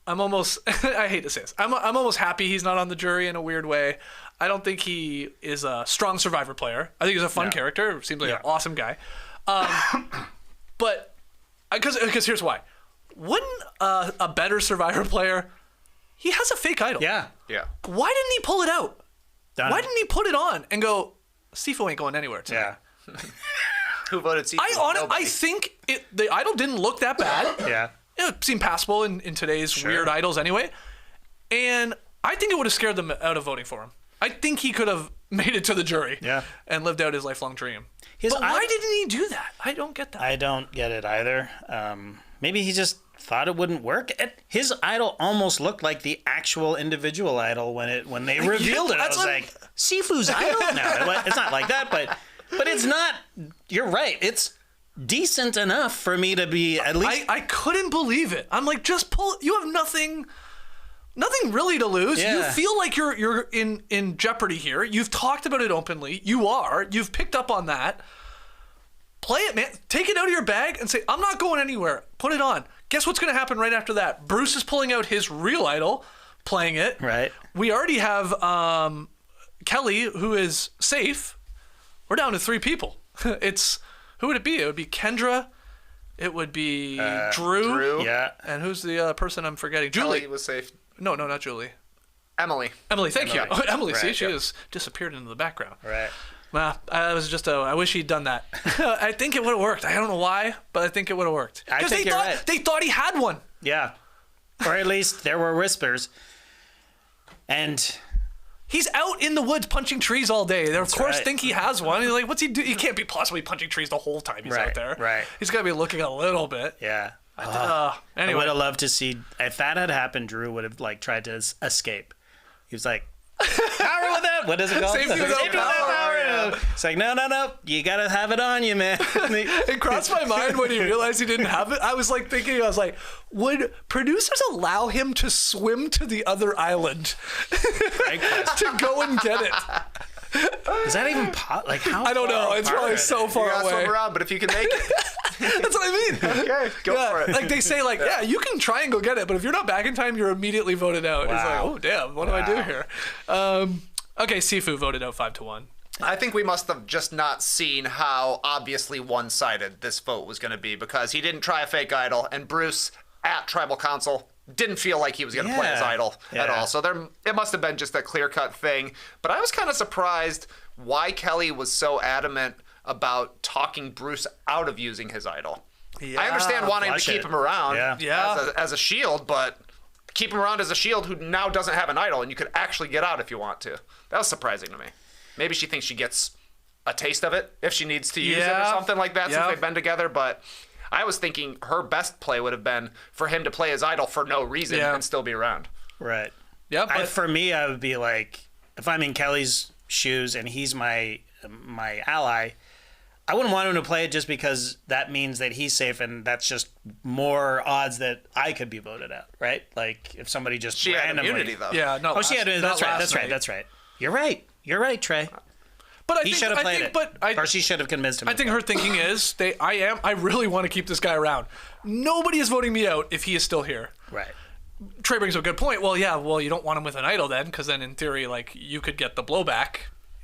I'm almost, I hate to say this, I'm almost happy he's not on the jury in a weird way. I don't think he is a strong Survivor player. I think he's a fun character. Seems like an awesome guy. But, because here's why. Wouldn't a better Survivor player, he has a fake idol. Yeah. Yeah. Why didn't he pull it out? Done. Why didn't he put it on and go, Sifu ain't going anywhere tonight? Yeah. Who voted Sifu? I think the idol didn't look that bad. Yeah. It seemed passable in today's weird idols anyway. And I think it would have scared them out of voting for him. I think he could have made it to the jury and lived out his lifelong dream. But why didn't he do that? I don't get that. I don't get it either. Maybe he just thought it wouldn't work. His idol almost looked like the actual individual idol when they revealed it. I was like, Sifu's idol? No, it's not like that, but it's not. You're right. It's decent enough for me to be at least. I couldn't believe it. I'm like, just pull. You have nothing really to lose. Yeah. You feel like you're in jeopardy here. You've talked about it openly. You've picked up on that. Play it, man. Take it out of your bag and say, I'm not going anywhere. Put it on. Guess what's going to happen right after that? Bruce is pulling out his real idol, playing it. Right. We already have Kelly, who is safe. We're down to 3 people. Who would it be? It would be Kendra. It would be Drew. Yeah. And who's the person I'm forgetting? Julie. Kelly was safe. No, not Julie. Emily. Thank you. Oh, Emily, see, Right, she has disappeared into the background. Right. I was just I wish he'd done that. I think it would have worked. I don't know why, but I think it would have worked. I think you're right. They thought he had one. Yeah. or at least there were whispers. And he's out in the woods punching trees all day. They of course right. think he has one. He's like, what's he do? He can't be possibly punching trees the whole time he's out there. Right. He's got to be looking a little bit. yeah. Anyway, I would have loved to see if that had happened. Drew would have like tried to escape. He was like, "Power with that? What is it called? Safety without power." Yeah. It's like, no. You gotta have it on you, man. it crossed my mind when he realized he didn't have it. I was like thinking, would producers allow him to swim to the other island to go and get it? Is that even like how? I don't know. It's probably so You far gotta away. swim around, but if you can make it, That's what I mean. okay, go for it. Like they say, you can try and go get it, but if you're not back in time, you're immediately voted out. It's like, Wow. oh damn, what do I do here? Okay, Sifu voted out 5-1. I think we must have just not seen how obviously one-sided this vote was going to be, because he didn't try a fake idol, and Bruce at Tribal Council didn't feel like he was going to play his idol at all. So it must have been just a clear-cut thing. But I was kind of surprised why Kelly was so adamant about talking Bruce out of using his idol. I understand wanting to keep him around as a shield, but keep him around as a shield who now doesn't have an idol, and you could actually get out if you want to. That was surprising to me. Maybe she thinks she gets a taste of it if she needs to use it or something like that since they've been together, but I was thinking her best play would have been for him to play his idol for no reason and still be around. Right. Yeah, but For me, I would be like, if I'm in Kelly's shoes and he's my ally, I wouldn't want him to play it just because that means that he's safe, and that's just more odds that I could be voted out, right? Like if somebody just She had randomly. immunity though. yeah, no. Oh, she had. That's right. You're right, Trey. But He should have played it. But or she should have convinced him. I think her thinking is, I really want to keep this guy around. Nobody is voting me out if he is still here. Right. Trey brings up a good point. Well, you don't want him with an idol then, because then in theory, like, you could get the blowback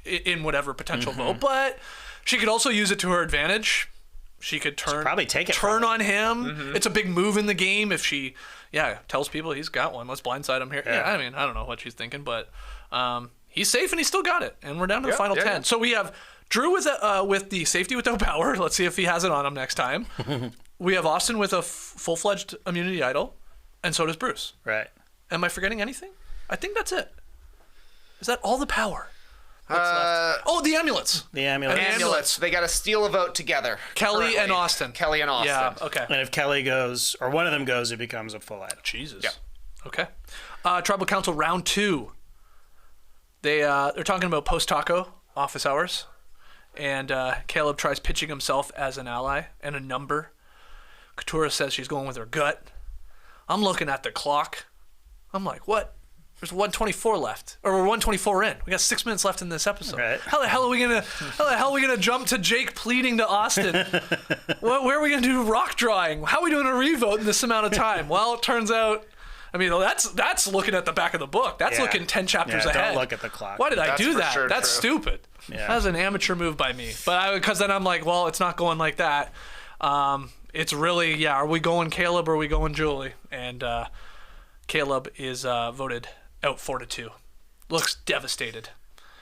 in whatever potential vote. But she could also use it to her advantage. She could probably take it turn from on him. It's a big move in the game if she, tells people he's got one. Let's blindside him here. Yeah, I mean, I don't know what she's thinking, but he's safe and he still got it. And we're down to the final 10. So we have Drew with the safety without power. Let's see if he has it on him next time. We have Austin with a full-fledged immunity idol, and so does Bruce. Right. Am I forgetting anything? I think that's it. Is that all the power? Left? Oh, the amulets. The amulet. Amulets. They got to steal a vote together. Kelly and Austin. Kelly and Austin. Yeah, okay. And if Kelly goes, or one of them goes, it becomes a full idol. Jesus. Yeah. Okay. Tribal Council round 2. They're talking about post-taco office hours, and Kaleb tries pitching himself as an ally and a number. Katurah says she's going with her gut. I'm looking at the clock. I'm like, what? There's 124 left, or we're 124 in. We got 6 minutes left in this episode. Right. How the hell are we gonna jump to Jake pleading to Austin? Where are we gonna do rock drawing? How are we doing a revote in this amount of time? Well, it turns out, I mean, that's looking at the back of the book. That's looking 10 chapters ahead. Don't look at the clock. Why did I do for that? sure That's true. stupid. Yeah. That was an amateur move by me. But because then I'm like, well, it's not going like that. It's really, are we going Kaleb or are we going Julie? And Kaleb is voted out 4-2. Looks devastated.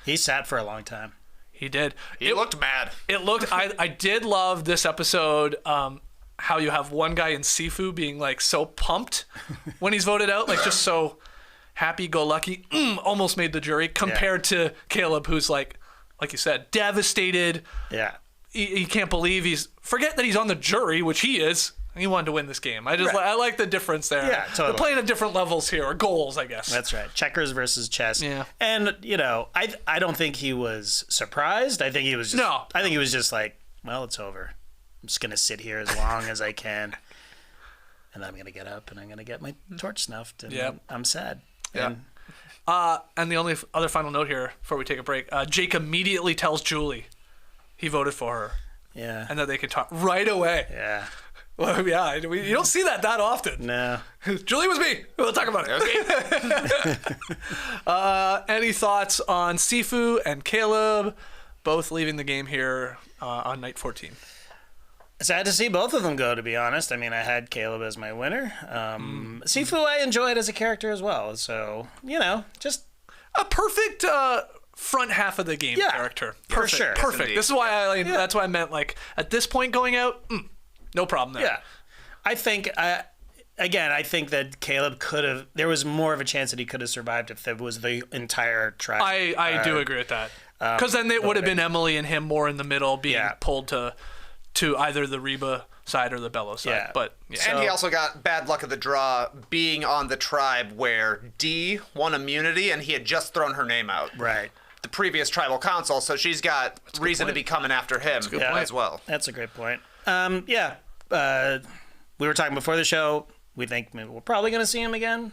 He sat for a long time. He did. He looked mad. I did love this episode, how you have one guy in Sifu being like so pumped when he's voted out, like just so happy-go-lucky, almost made the jury, compared to Kaleb, who's like you said, devastated. Yeah. He can't believe forget that he's on the jury, which he is. He wanted to win this game. I like the difference there. Yeah, totally. They're playing at different levels here, or goals, I guess. That's right. Checkers versus chess. Yeah. And, I don't think he was surprised. I think he was just... No. I think he was just like, well, it's over. I'm just going to sit here as long as I can. And then I'm going to get up and I'm going to get my torch snuffed. And I'm sad. Yeah. And the only other final note here before we take a break, Jake immediately tells Julie he voted for her. Yeah. And that they can talk right away. Yeah. Well, yeah, you don't see that often. No. Julie was me. We'll talk about it. Any thoughts on Sifu and Kaleb both leaving the game here on night 14? Sad to see both of them go, to be honest. I mean, I had Kaleb as my winner. Sifu I enjoyed as a character as well. So, just... A perfect front half of the game character. Perfect. For sure. Perfect. Yes, this is why that's why I meant, like, at this point going out, no problem there. Yeah. I think again, I think that Kaleb could have. There was more of a chance that he could have survived if there was the entire tribe. I do agree with that. Because then it would have been Emily and him more in the middle, being pulled to either the Reba side or the Bello side. Yeah. But And he also got bad luck of the draw being on the tribe where D won immunity and he had just thrown her name out. Right. The previous tribal council, so she's got reason to be coming after him as well. That's a great point. We were talking before the show. We think maybe we're probably going to see him again.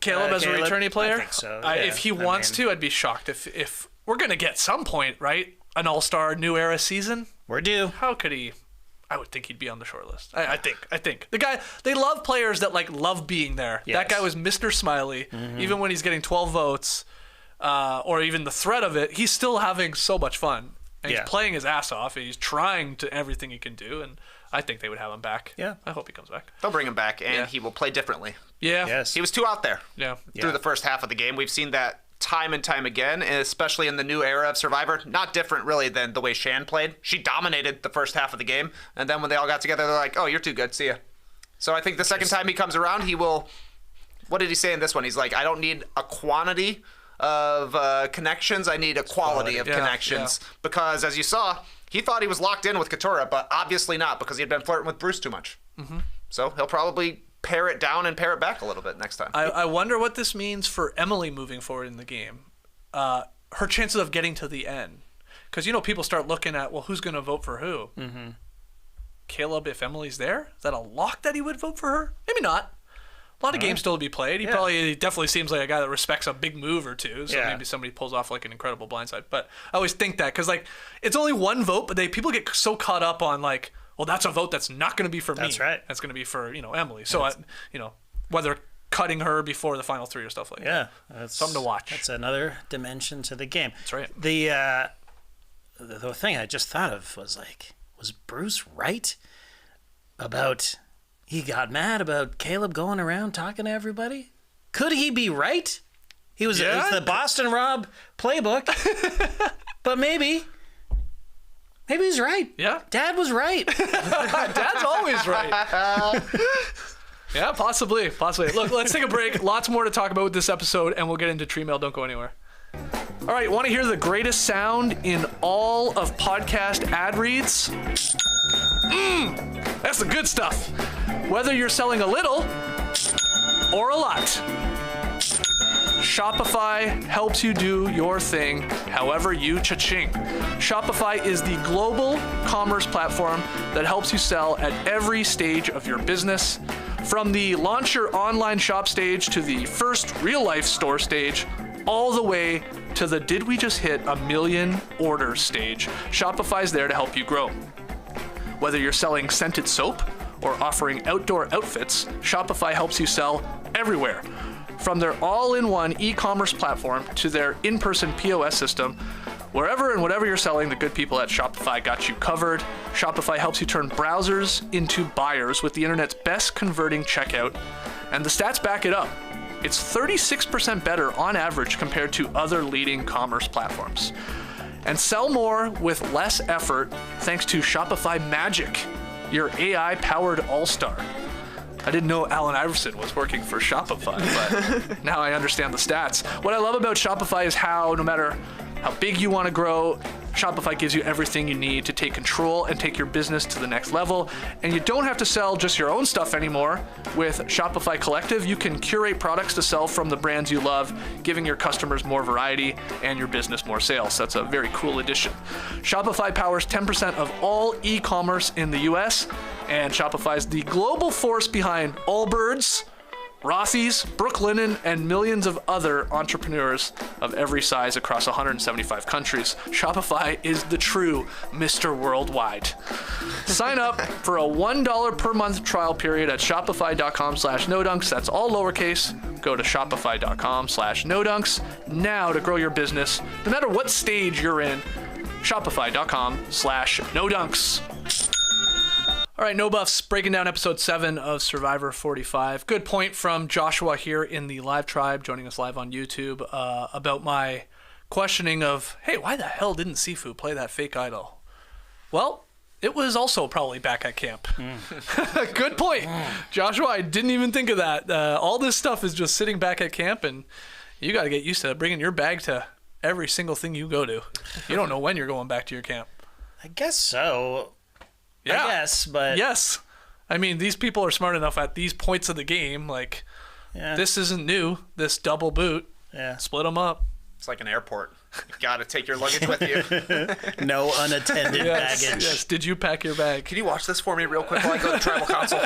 Kaleb as a returning player? I think so. If he wants to, I'd be shocked. If we're going to get some point, right? An all-star new era season? We're due. How could he? I would think he'd be on the short list. I think. The guy, they love players that like love being there. Yes. That guy was Mr. Smiley. Even when he's getting 12 votes, or even the threat of it, he's still having so much fun. And he's playing his ass off. And he's trying to everything he can do. And I think they would have him back. Yeah. I hope he comes back. They'll bring him back, and he will play differently. Yeah. Yes. He was too out there Yeah. through the first half of the game. We've seen that time and time again, and especially in the new era of Survivor. Not different, really, than the way Shan played. She dominated the first half of the game, and then when they all got together, they're like, oh, you're too good. See ya. So I think the second time he comes around, he will... What did he say in this one? He's like, I don't need a quantity of connections. I need a quality of connections. Because, as you saw, he thought he was locked in with Katurah, but obviously not, because he had been flirting with Bruce too much. So he'll probably pare it down and pare it back a little bit next time. I wonder what this means for Emily moving forward in the game. Her chances of getting to the end. Because, people start looking at, well, who's going to vote for who? Kaleb, if Emily's there? Is that a lock that he would vote for her? Maybe not. A lot of games still to be played. He definitely seems like a guy that respects a big move or two. So maybe somebody pulls off like an incredible blindside. But I always think that because it's only one vote, but people get so caught up on well, that's a vote that's not going to be for me. That's right. That's going to be for Emily. So whether cutting her before the final three or stuff like that. That's something to watch. That's another dimension to the game. That's right. The thing I just thought of was was Bruce right about? He got mad about Kaleb going around talking to everybody. Could he be right? It was the Boston Rob playbook. But maybe he's right. Yeah. Dad was right. Dad's always right. Yeah, possibly. Look, let's take a break. Lots more to talk about with this episode, and we'll get into Tree Mail. Don't go anywhere. All right, want to hear the greatest sound in all of podcast ad reads? That's the good stuff. Whether you're selling a little or a lot, Shopify helps you do your thing however you cha-ching. Shopify is the global commerce platform that helps you sell at every stage of your business. From the launch your online shop stage to the first real-life store stage, all the way to the did we just hit 1 million orders stage, Shopify's there to help you grow. Whether you're selling scented soap or offering outdoor outfits, Shopify helps you sell everywhere. From their all-in-one e-commerce platform to their in-person POS system, wherever and whatever you're selling, the good people at Shopify got you covered. Shopify helps you turn browsers into buyers with the internet's best converting checkout, and the stats back it up. It's 36% better on average compared to other leading commerce platforms. And sell more with less effort thanks to Shopify Magic, your AI-powered all-star. I didn't know Allen Iverson was working for Shopify, but now I understand the stats. What I love about Shopify is how, no matter how big you want to grow, Shopify gives you everything you need to take control and take your business to the next level. And you don't have to sell just your own stuff anymore. With Shopify Collective, you can curate products to sell from the brands you love, giving your customers more variety and your business more sales. That's a very cool addition. Shopify powers 10% of all e-commerce in the US, and Shopify is the global force behind Allbirds, Rothy's, Brooklinen, and millions of other entrepreneurs of every size across 175 countries. Shopify is the true Mr. Worldwide. Sign up for a $1 per month trial period at shopify.com/nodunks. That's all lowercase. Go to shopify.com/nodunks now to grow your business, no matter what stage you're in. Shopify.com/nodunks. All right, No Buffs, breaking down episode 7 of Survivor 45. Good point from Joshua here in the live tribe, joining us live on YouTube, about my questioning of, hey, why the hell didn't Sifu play that fake idol? Well, It was also probably back at camp. Good point. Joshua, I didn't even think of that. All this stuff is just sitting back at camp, and you got to get used to bringing your bag to every single thing you go to. You don't know when you're going back to your camp. I guess so. Yeah. I guess, but... Yes. I mean, these people are smart enough at these points of the game. Like, this isn't new, this double boot. Yeah. Split them up. It's like an airport. You got to take your luggage with you. No unattended baggage. Yes. Did you pack your bag? Can you watch this for me real quick while I go to tribal council?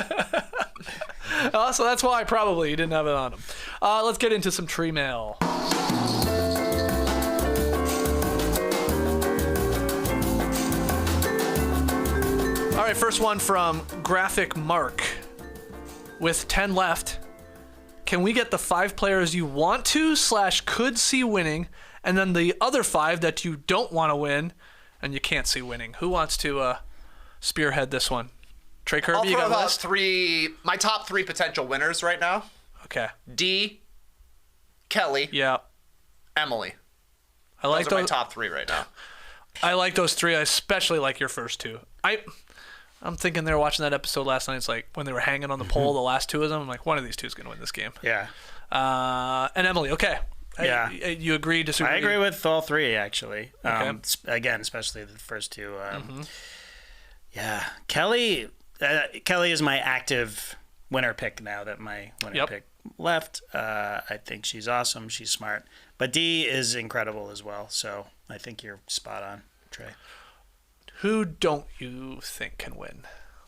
So that's why probably you didn't have it on him. Let's get into some tree mail. All right, first one from Graphic Mark. With 10 left, can we get the 5 players you want to / could see winning, and then the other 5 that you don't want to win and you can't see winning? Who wants to spearhead this one? Trey Kirby, I'll you throw got a out list? my top 3 potential winners right now. Okay. D, Kelly, Yeah. Emily. I like Those are my those. top 3 right now. I like those 3. I especially like your first 2. I'm thinking they were watching that episode last night. It's like when they were hanging on the pole, the last 2 of them. I'm like, one of these 2 is going to win this game. Yeah. And Emily, okay. Yeah. You agree, disagree? I agree with all 3, actually. Okay. Again, especially the first 2. Yeah. Kelly is my active winner pick now that my winner pick left. I think she's awesome. She's smart. But D is incredible as well. So I think you're spot on, Trey. Who don't you think can win?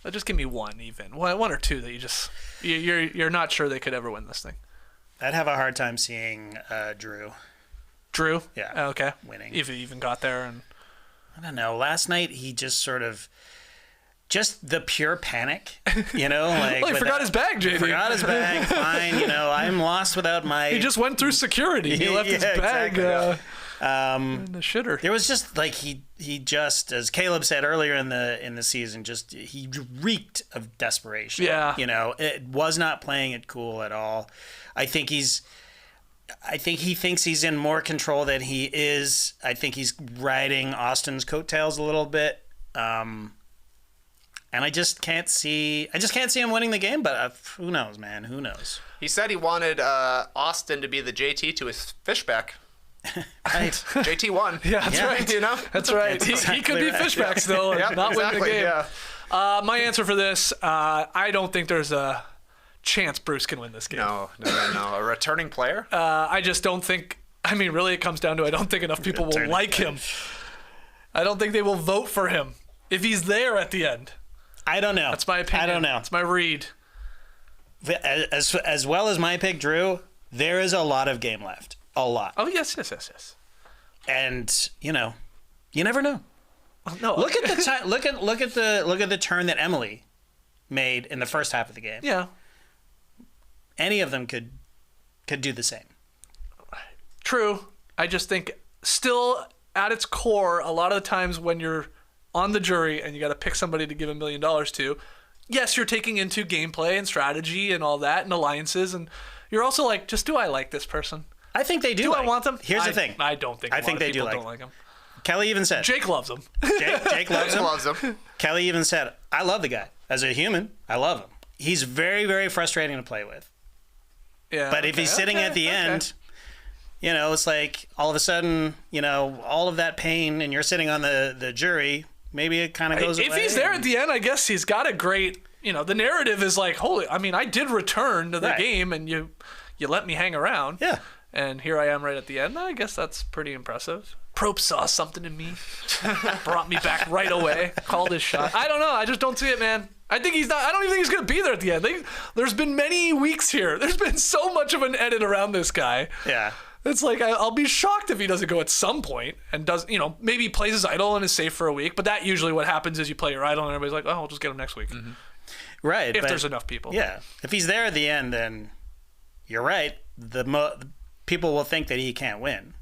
Just give me one, even one or 2 that you're not sure they could ever win this thing. I'd have a hard time seeing Drew. Drew? Yeah. Okay. Winning. If he even got there, and I don't know. Last night he just sort of, just the pure panic, you know, like well, he forgot his bag, JD. Forgot his bag. Fine, you know, I'm lost without my. He just went through security. He left his bag. Exactly. In the shitter. There was just like he just, as Kaleb said earlier in the season, just he reeked of desperation. Yeah. You know, it was not playing it cool at all. I think he thinks he's in more control than he is. I think he's riding Austin's coattails a little bit. And I just can't see him winning the game, but who knows, man? Who knows? He said he wanted Austin to be the JT to his Fishback. Right. JT won. Yeah, that's right. You know? That's right. That's he could exactly be right. Fishback still and Yep, not win the exactly, game. yeah. My answer for this, I don't think there's a chance Bruce can win this game. No. A returning player? I just don't think. I mean, really, it comes down to I don't think enough people will Returning like player. him. I don't think they will vote for him if he's there at the end. I don't know. That's my opinion. I don't know. It's my read. As well as my pick, Drew, there is a lot of game left. A lot. Oh yes. And you know, you never know. No, Look at the time. Look at the turn that Emily made in the first half of the game. yeah. Any of them could do the same. True. I just think still at its core, a lot of the times when you're on the jury and you got to pick somebody to give $1 million to, yes, you're taking into gameplay and strategy and all that and alliances, and you're also like, just do I like this person? I think they do. Do I want them? Here's the thing. I don't think. I think they do people like don't them. like him. Kelly even said. Jake loves him. Jake loves him. Loves him. Kelly even said, I love the guy. As a human, I love him. He's very, very frustrating to play with. Yeah. But if he's sitting at the end, you know, it's like all of a sudden, you know, all of that pain and you're sitting on the jury, maybe it kind of goes away. If he's there at the end, I guess he's got a great, you know, the narrative is like, holy, I mean, I did return to the Right. game and you let me hang around. Yeah. And here I am right at the end. I guess that's pretty impressive. Probe saw something in me, brought me back right away, called his shot. I don't know. I just don't see it, man. I think he's not. I don't even think he's going to be there at the end. There's been many weeks here. There's been so much of an edit around this guy. Yeah. It's like I'll be shocked if he doesn't go at some point and does, you know, maybe he plays his idol and is safe for a week. But that usually what happens is you play your idol and everybody's like, oh, we'll just get him next week. Mm-hmm. Right. If but, there's enough people. Yeah. If he's there at the end, then you're right. The people will think that he can't win.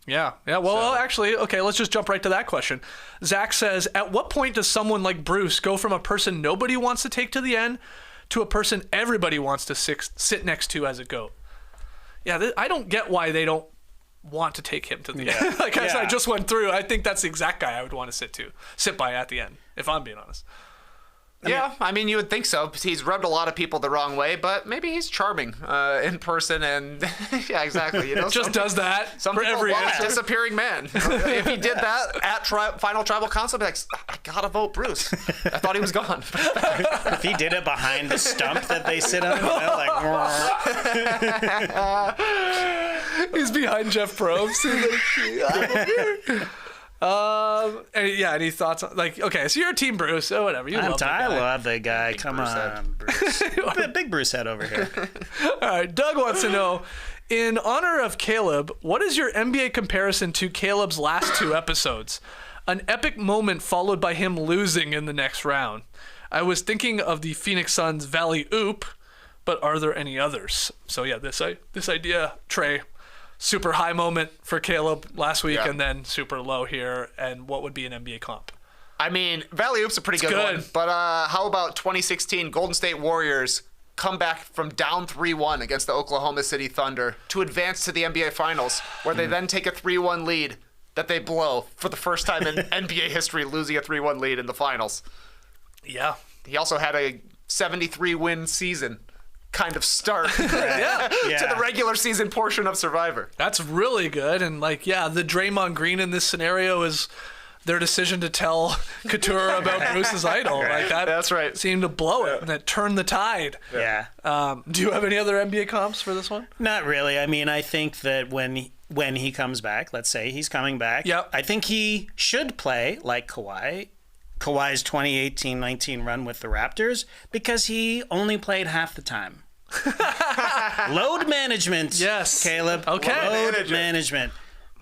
Yeah. Well, actually, okay, let's just jump right to that question. Zach says, at what point does someone like Bruce go from a person nobody wants to take to the end to a person everybody wants to sit next to as a GOAT? Yeah, I don't get why they don't want to take him to the end. Like I just went through, I think that's the exact guy I would want to sit by at the end. if I'm being honest. I mean, you would think so. He's rubbed a lot of people the wrong way, but maybe he's charming in person, and yeah, exactly. You know, Just does that some for people every love answer. disappearing man. If he did that at final tribal council, I'd be like, I gotta vote Bruce. I thought he was gone. If he did it behind the stump that they sit on, you know, like, He's behind Jeff Probst. Any thoughts on, like, okay, so you're Team Bruce, so whatever. You love the I guy. love the guy. Come Bruce on, Bruce. Big Bruce head over here. All right, Doug wants to know, in honor of Kaleb, what is your NBA comparison to Caleb's last 2 episodes? An epic moment followed by him losing in the next round. I was thinking of the Phoenix Suns Valley Oop, but are there any others? So yeah, this idea, Trey, super high moment for Kaleb last week, and then super low here. And what would be an NBA comp? I mean, Valley Oop's a pretty good one. But how about 2016 Golden State Warriors come back from down 3-1 against the Oklahoma City Thunder to advance to the NBA Finals, where they then take a 3-1 lead that they blow for the first time in NBA history, losing a 3-1 lead in the finals. Yeah. He also had a 73-win season kind of start to the regular season portion of Survivor. That's really good. And the Draymond Green in this scenario is their decision to tell Katurah about Bruce's idol. That's right. Seemed to blow it, and that turned the tide. Yeah. Do you have any other NBA comps for this one? Not really. I mean, I think that when he comes back, let's say he's coming back, I think he should play like Kawhi's 2018-19 run with the Raptors, because he only played half the time. Load management. Yes. Kaleb. Okay. Load management.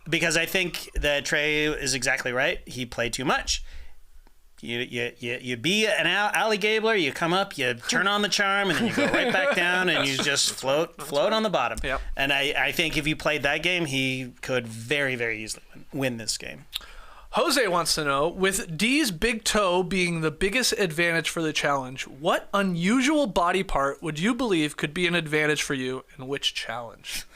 Because I think that Trey is exactly right. He played too much. You be an alley gabler, you come up, you turn on the charm, and then you go right back down, and you just float on the bottom. Yep. And I think if he played that game, he could very, very easily win this game. Jose wants to know, with D's big toe being the biggest advantage for the challenge, what unusual body part would you believe could be an advantage for you in which challenge?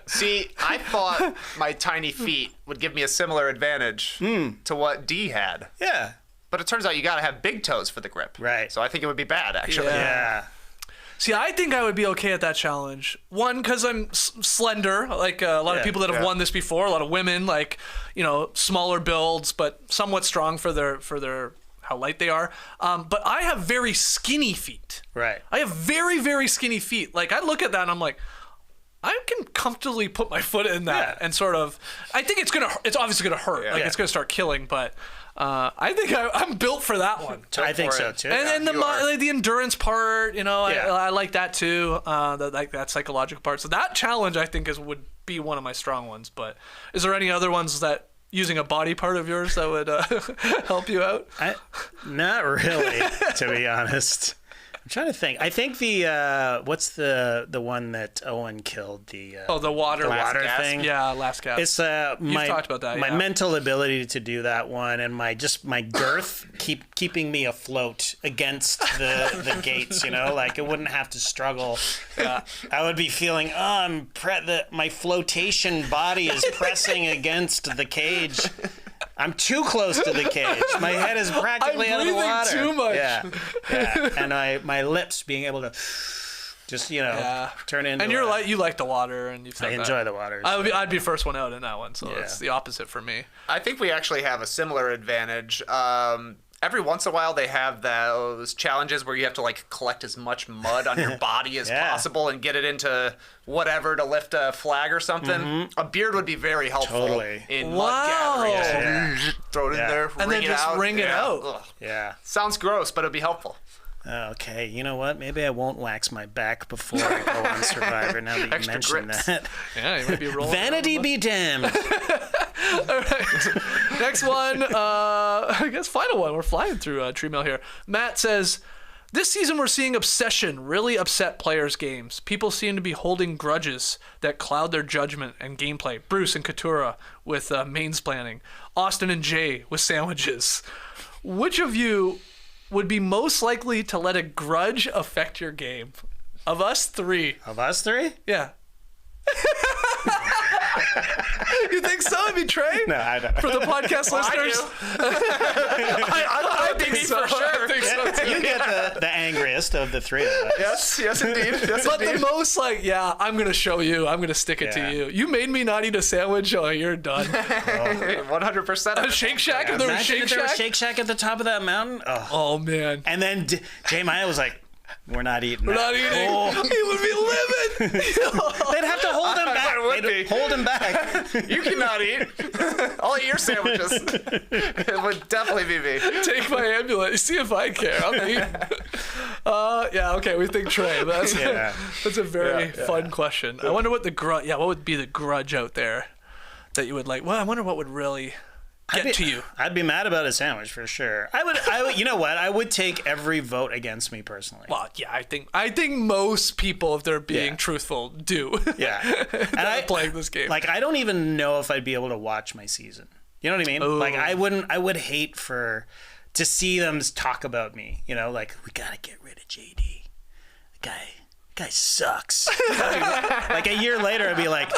See, I thought my tiny feet would give me a similar advantage to what D had. Yeah. But it turns out you got to have big toes for the grip. Right. So I think it would be bad, actually. Yeah. See, I think I would be okay at that challenge. One, because I'm slender, like a lot of people that have won this before. A lot of women, smaller builds, but somewhat strong for their how light they are. But I have very skinny feet. Right. I have very, very skinny feet. Like, I look at that and I'm like, I can comfortably put my foot in that and sort of. I think it's obviously gonna hurt. Yeah. It's gonna start killing, but. I think I'm built for that one. I think so too. And the endurance part, I like that too. That psychological part. So that challenge, I think, would be one of my strong ones. But is there any other ones that using a body part of yours that would help you out? Not really, to be honest. I'm trying to think. I think the what's the one that Owen killed, the water thing. Yeah, last gasp. It's You've talked about that. My mental ability to do that one, and my girth keeping me afloat against the gates. Like it wouldn't have to struggle. I would be feeling my flotation body is pressing against the cage. I'm too close to the cage. My head is practically out of the water. Too much. Yeah. And my lips being able to just turn into. And you like the water, and you've said I enjoy the water. I'd be first one out in that one, so it's the opposite for me. I think we actually have a similar advantage. Every once in a while, they have those challenges where you have to collect as much mud on your body as possible and get it into whatever to lift a flag or something. Mm-hmm. A beard would be very helpful in mud gathering. Yeah. Throw it in there, and then just wring it out. Ugh. Yeah. Sounds gross, but it'd be helpful. Okay, you know what? Maybe I won't wax my back before I go on Survivor. Now that you mention that. Yeah, you might be rolling. Vanity be damned. All right. Next one. I guess final one. We're flying through tree mail here. Matt says, this season we're seeing obsession really upset players' games. People seem to be holding grudges that cloud their judgment and gameplay. Bruce and Katurah with mansplaining. Austin and Jay with sandwiches. Which of you would be most likely to let a grudge affect your game? Of us three. Of us three? Yeah. You think so? I mean, Trey? No, I don't. For the podcast listeners? I think so. For sure. I think so too. You get the angriest of the three of us. Yes, indeed. Yes, But indeed. the most I'm going to show you. I'm going to stick it to Yeah. you. You made me not eat a sandwich. Oh, you're done. 100%. A Shake Shack? If there was Imagine Shake if there was Shack? Shake Shack at the top of that mountain. Oh. Oh, man. And then Jay Maya was like, we're not eating We're not eating. Oh. He would be living. They'd have to hold him back. it would They'd be. hold him back. You cannot eat. I'll eat your sandwiches. It would definitely be me. Take my ambulance. See if I care. I'll eat. Yeah, okay. We think Trey. That's a very fun question. I wonder what the grudge. Yeah, what would be the grudge out there that you would like? Well, I wonder what would really get to you. I'd be mad about a sandwich for sure. I would. You know what? I would take every vote against me personally. Well, yeah, I think most people, if they're being Yeah. truthful, do. Yeah. And I'm playing this game. Like, I don't even know if I'd be able to watch my season. You know what I mean? Ooh. Like, I would hate to see them talk about me. You know, like, we gotta get rid of JD. The guy sucks. Like a year later, I'd be like,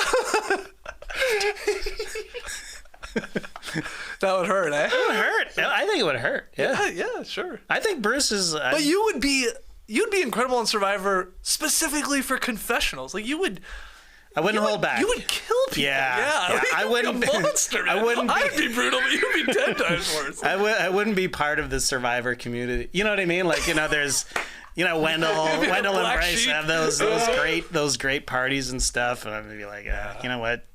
that would hurt, eh? it would hurt. I think it would hurt. Yeah. Yeah, sure. I think Bruce is. But you'd be incredible on Survivor specifically for confessionals. Like you would. I wouldn't hold back. You would kill people. Yeah. Like, I you'd wouldn't. be a monster. Man. I wouldn't. I'd be brutal, but you'd be 10 times worse. I wouldn't be part of the Survivor community. You know what I mean? Like, there's, Wendell and black Bryce sheep. have those great parties and stuff, and I'd be like, you know what,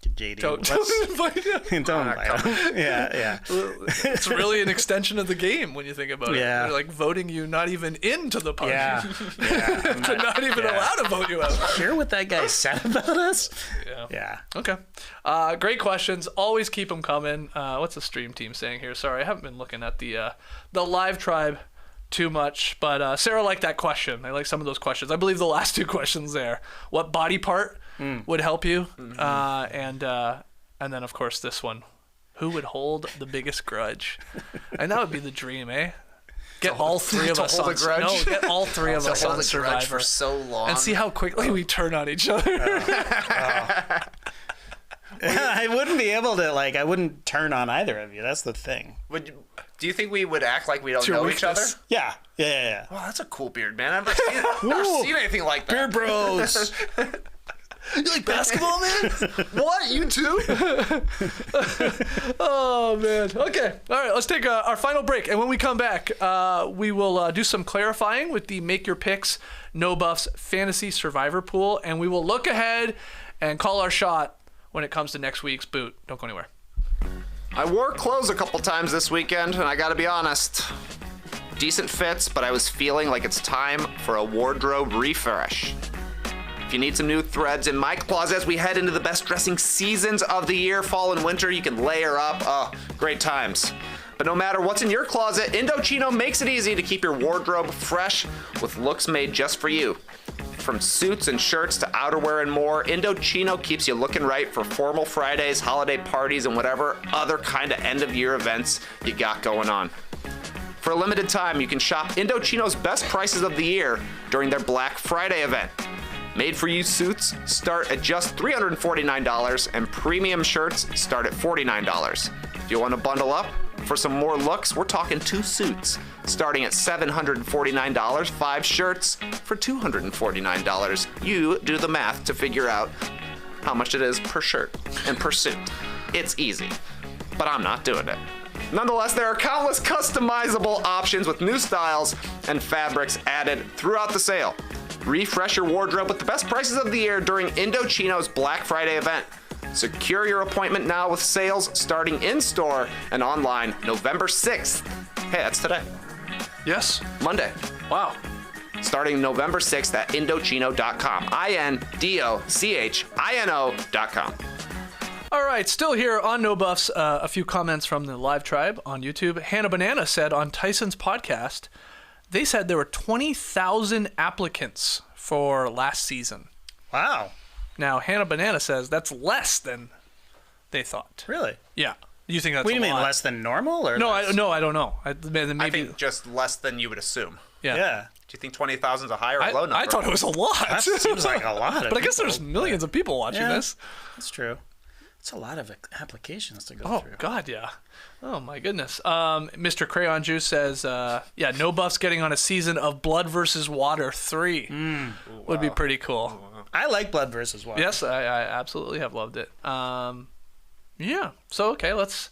JD, Don't invite him. don't invite him. Yeah. It's really an extension of the game when you think about it. Yeah. They're like voting you not even into the party. Yeah. They're not even allowed to vote you out. Hear what that guy said about us? Yeah. Yeah. Okay. Great questions. Always keep them coming. What's the stream team saying here? Sorry, I haven't been looking at the live tribe too much, but Sarah liked that question. I like some of those questions. I believe the last two questions there. What body part would help you? And then of course this one. Who would hold the biggest grudge? And that would be the dream, eh? Get all three of us hold on a grudge? No, get all three of us hold on a grudge Survivor for so long. and see how quickly we turn on each other. I wouldn't be able to, I wouldn't turn on either of you. That's the thing. Do you think we would act like we don't Your know each other? weakness. Yeah. Yeah. Wow, that's a cool beard, man. I've never seen anything like that. Beer bros. You like basketball, man? What? You too? Oh, man. Okay. All right. Let's take our final break. And when we come back, we will do some clarifying with the Make Your Picks No Buffs Fantasy Survivor Pool. And we will look ahead and call our shot when it comes to next week's boot. Don't go anywhere. I wore clothes a couple times this weekend, and I gotta be honest. Decent fits, but I was feeling like it's time for a wardrobe refresh. If you need some new threads in my closet as we head into the best dressing seasons of the year, fall and winter, you can layer up. Oh, great times. But no matter what's in your closet, Indochino makes it easy to keep your wardrobe fresh with looks made just for you. From suits and shirts to outerwear and more, Indochino keeps you looking right for formal Fridays, holiday parties, and whatever other kind of end-of-year events you got going on. For a limited time, you can shop Indochino's best prices of the year during their Black Friday event. Made-for-you suits start at just $349, and premium shirts start at $49. If you want to bundle up for some more looks, we're talking 2 suits starting at $749, 5 shirts for $249. You do the math to figure out how much it is per shirt and per suit. It's easy, but I'm not doing it. Nonetheless, there are countless customizable options with new styles and fabrics added throughout the sale. Refresh your wardrobe with the best prices of the year during Indochino's Black Friday event. Secure your appointment now with sales starting in-store and online November 6th. Hey, that's today. Yes. Monday. Wow. Starting November 6th at Indochino.com. INDOCHINO.com. All right, still here on No Buffs, a few comments from the live tribe on YouTube. Hannah Banana said on Tyson's podcast, they said there were 20,000 applicants for last season. Wow. Now, Hannah Banana says that's less than they thought. Really? Yeah. You think that's What do you a mean, lot? less than normal? Or No, less? I don't know. Maybe, I think just less than you would assume. yeah. Yeah. Do you think 20,000 is a high or a low number? I thought it was a lot. That seems like a lot. But I guess there's millions of people watching Yeah. this. That's true. It's a lot of applications to go Oh, through. God, yeah. Oh, my goodness. Mr. Crayon Juice says, no buffs getting on a season of Blood vs. Water 3 would be pretty cool. I like Blood versus Water. Yes, I absolutely have loved it. Yeah. So, okay, let's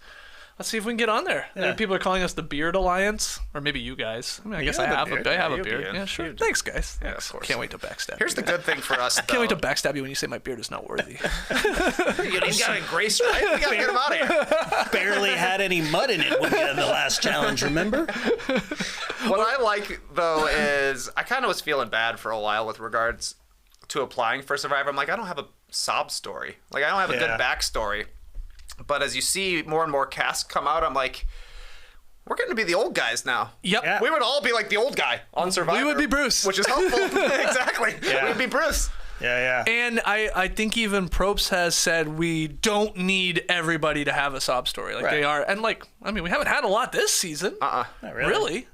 see if we can get on there. Yeah. People are calling us the Beard Alliance, or maybe you guys. I mean, I guess I have a have beard. I have Yeah, a you beard. do. Yeah, sure. You do. Thanks, guys. Yeah, Thanks. of course. Can't wait to backstab. Here's the good thing for us, though. Can't wait to backstab you when you say my beard is not worthy. You got a gray stripe? We got to get him out of here. Barely had any mud in it when we had the last challenge, remember? What I like, though, is I kind of was feeling bad for a while with regards to applying for Survivor. I'm like, I don't have a sob story. Like, I don't have a good backstory. But as you see more and more casts come out, I'm like, we're getting to be the old guys now. Yep. Yeah. We would all be like the old guy on Survivor. We would be Bruce. Which is helpful. Exactly. Yeah. We'd be Bruce. Yeah. And I think even Probst has said we don't need everybody to have a sob story. Like they are. And like, I mean, we haven't had a lot this season. Not Really?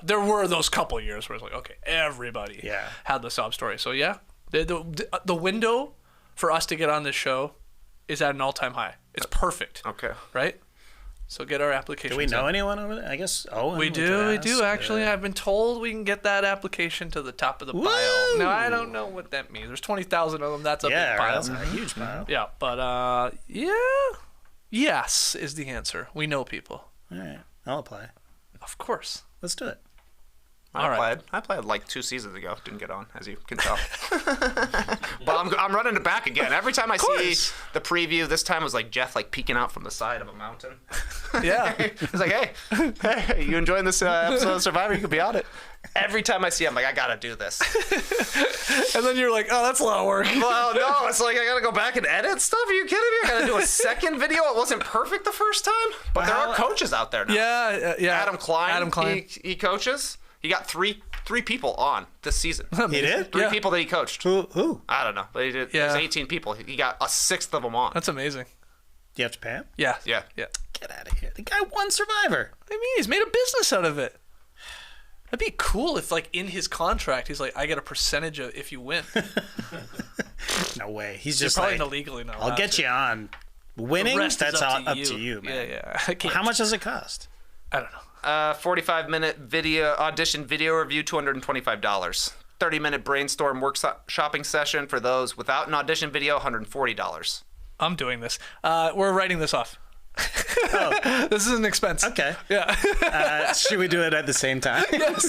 There were those couple of years where it's like, okay, everybody Yeah. had the sob story. So yeah, the window for us to get on this show is at an all-time high. It's perfect. Okay. Right? So get our application. Do we know anyone over there? I guess Owen. We could do ask. actually. I've been told we can get that application to the top of the pile. Woo! Now I don't know what that means. There's 20,000 of them. That's a big pile. That's a huge pile. Yeah, but yes is the answer. We know people. All right, I'll apply. Of course. Let's do it. I applied like 2 seasons ago. Didn't get on, as you can tell. But I'm running it back again. Every time I see the preview, this time was like Jeff like peeking out from the side of a mountain. Yeah. He's like, hey, you enjoying this episode of Survivor? You could be on it. Every time I see it, I'm like, I gotta do this. And then you're like, oh, that's a lot of work. Well, no, it's like I gotta go back and edit stuff. Are you kidding me? I gotta do a second video. It wasn't perfect the first time, but there are coaches out there now. Yeah. Adam Klein. Klein. He coaches. He got three people on this season. He did? Three people that he coached. Who? I don't know. But he did. Yeah. There's 18 people. He got a sixth of them on. That's amazing. Do you have to pay him? Yeah. Yeah. Get out of here. The guy won Survivor. I mean, he's made a business out of it. That'd be cool if, like, in his contract, he's like, I get a percentage of if you win. No way. He's You're just probably like, illegally not I'll allowed get to. you on. Winning, The rest is that's up up to you, man. Yeah. I can't. How much does it cost? I don't know. 45-minute video audition video review, $225. 30-minute brainstorm workshopping session for those without an audition video, $140. I'm doing this. We're writing this off. This is an expense. Okay. Yeah. Should we do it at the same time? Yes.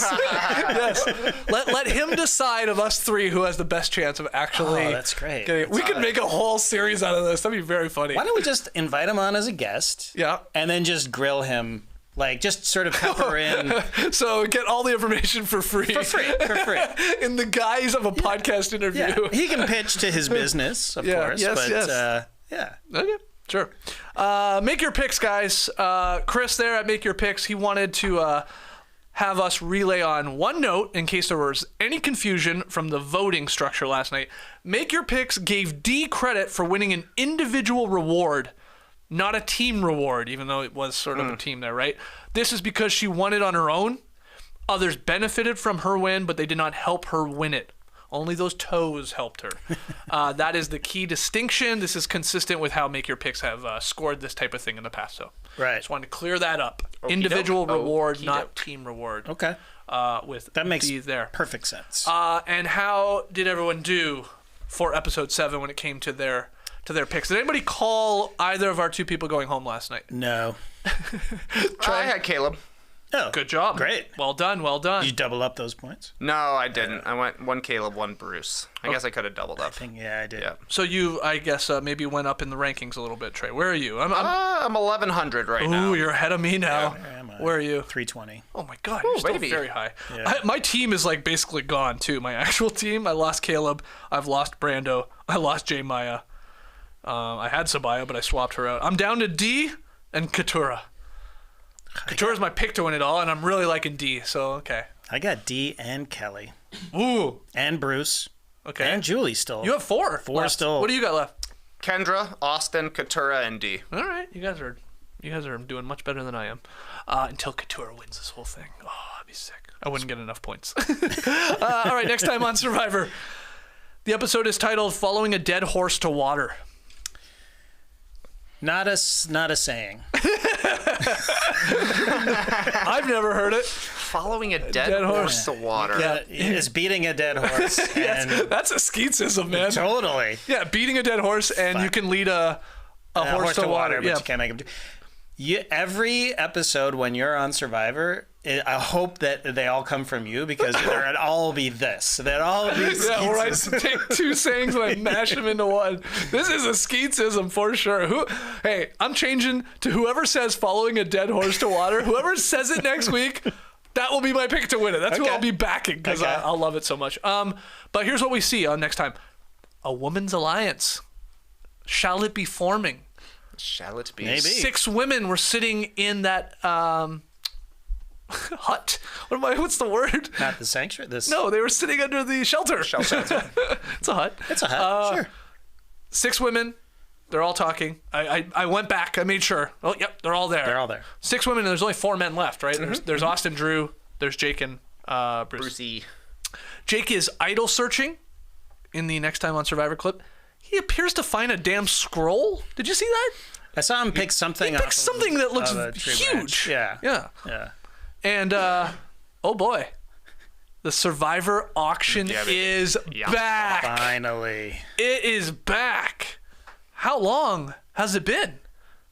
Let him decide of us three who has the best chance of actually. Oh, that's great. We could make a whole series out of this. That'd be very funny. Why don't we just invite him on as a guest? Yeah. And then just grill him, like just sort of pepper in So get all the information for free. for free. In the guise of a podcast interview. Yeah. He can pitch to his business, of course. Yes, but yes. yeah. Okay, sure. Make your picks, guys. Chris there at Make Your Picks, he wanted to have us relay on one note in case there was any confusion from the voting structure last night. Make Your Picks gave D credit for winning an individual reward, not a team reward, even though it was sort of a team there, right? This is because she won it on her own. Others benefited from her win, but they did not help her win it. Only those toes helped her. That is the key distinction. This is consistent with how Make Your Picks have scored this type of thing in the past. So Right. just wanted to clear that up. Individual reward, not Okey-doke. team reward. Okay. With That makes D there. perfect sense. And how did everyone do for episode 7 when it came to their picks? Did anybody call either of our two people going home last night? No. I had Caleb. Oh, Good job. Great. Well done. Well done. You double up those points? No, I didn't. I went one Caleb, one Bruce. I guess I could have doubled up. Yeah, I did. Yeah. So you, I guess, maybe went up in the rankings a little bit, Trey. Where are you? I'm I'm 1,100 right now. Ooh, you're ahead of me now. Where am I? Where are you? 320. Oh my God, you're still baby. very high. Yeah. My team is like basically gone too. My actual team. I lost Caleb. I've lost Brando. I lost J Maya. I had Sabaya, but I swapped her out. I'm down to D and Katurah. Katurah's my pick to win it all, and I'm really liking D. So okay. I got D and Kelly. Ooh. And Bruce. Okay. And Julie still. You have 4. Four left. still. What do you got left? Kendra, Austin, Katurah, and D. All right, you guys are doing much better than I am. Until Katurah wins this whole thing. Oh, I'd be sick. I wouldn't get enough points. All right, next time on Survivor. The episode is titled "Following a Dead Horse to Water." Not a saying. I've never heard it. Following a dead horse to water. Yeah, is beating a dead horse. And That's a skeetsism, man. totally. Yeah, beating a dead horse, and you can lead a horse to water. but Yeah. you can't make him do. Every episode when you're on Survivor, I hope that they all come from you because they'd all be this. They'd all be Yeah, or I skeetsism. take two sayings and I mash them into one. This is a skeetsism for sure. Hey, I'm changing to whoever says following a dead horse to water. Whoever says it next week, that will be my pick to win it. That's who Okay. I'll be backing because Okay. I'll love it so much. But here's what we see on next time: a woman's alliance. Shall it be forming? Shall it be? Maybe. 6 women were sitting in that hut. What's the word? Not the sanctuary. This. No, they were sitting under the shelter. It's a hut. It's a hut. Sure. 6 women. They're all talking. I went back. I made sure. Oh, yep, they're all there. They're all there. 6 women, and there's only 4 men left, right? There's Austin, Drew, there's Jake, and Bruce. Brucey. Jake is idol searching in the Next Time on Survivor clip. He appears to find a damn scroll. Did you see that? I saw him pick something. He picked something that looks of a tree huge. branch. Yeah. Yeah. And, oh boy, the Survivor auction is back. Finally. It is back. How long has it been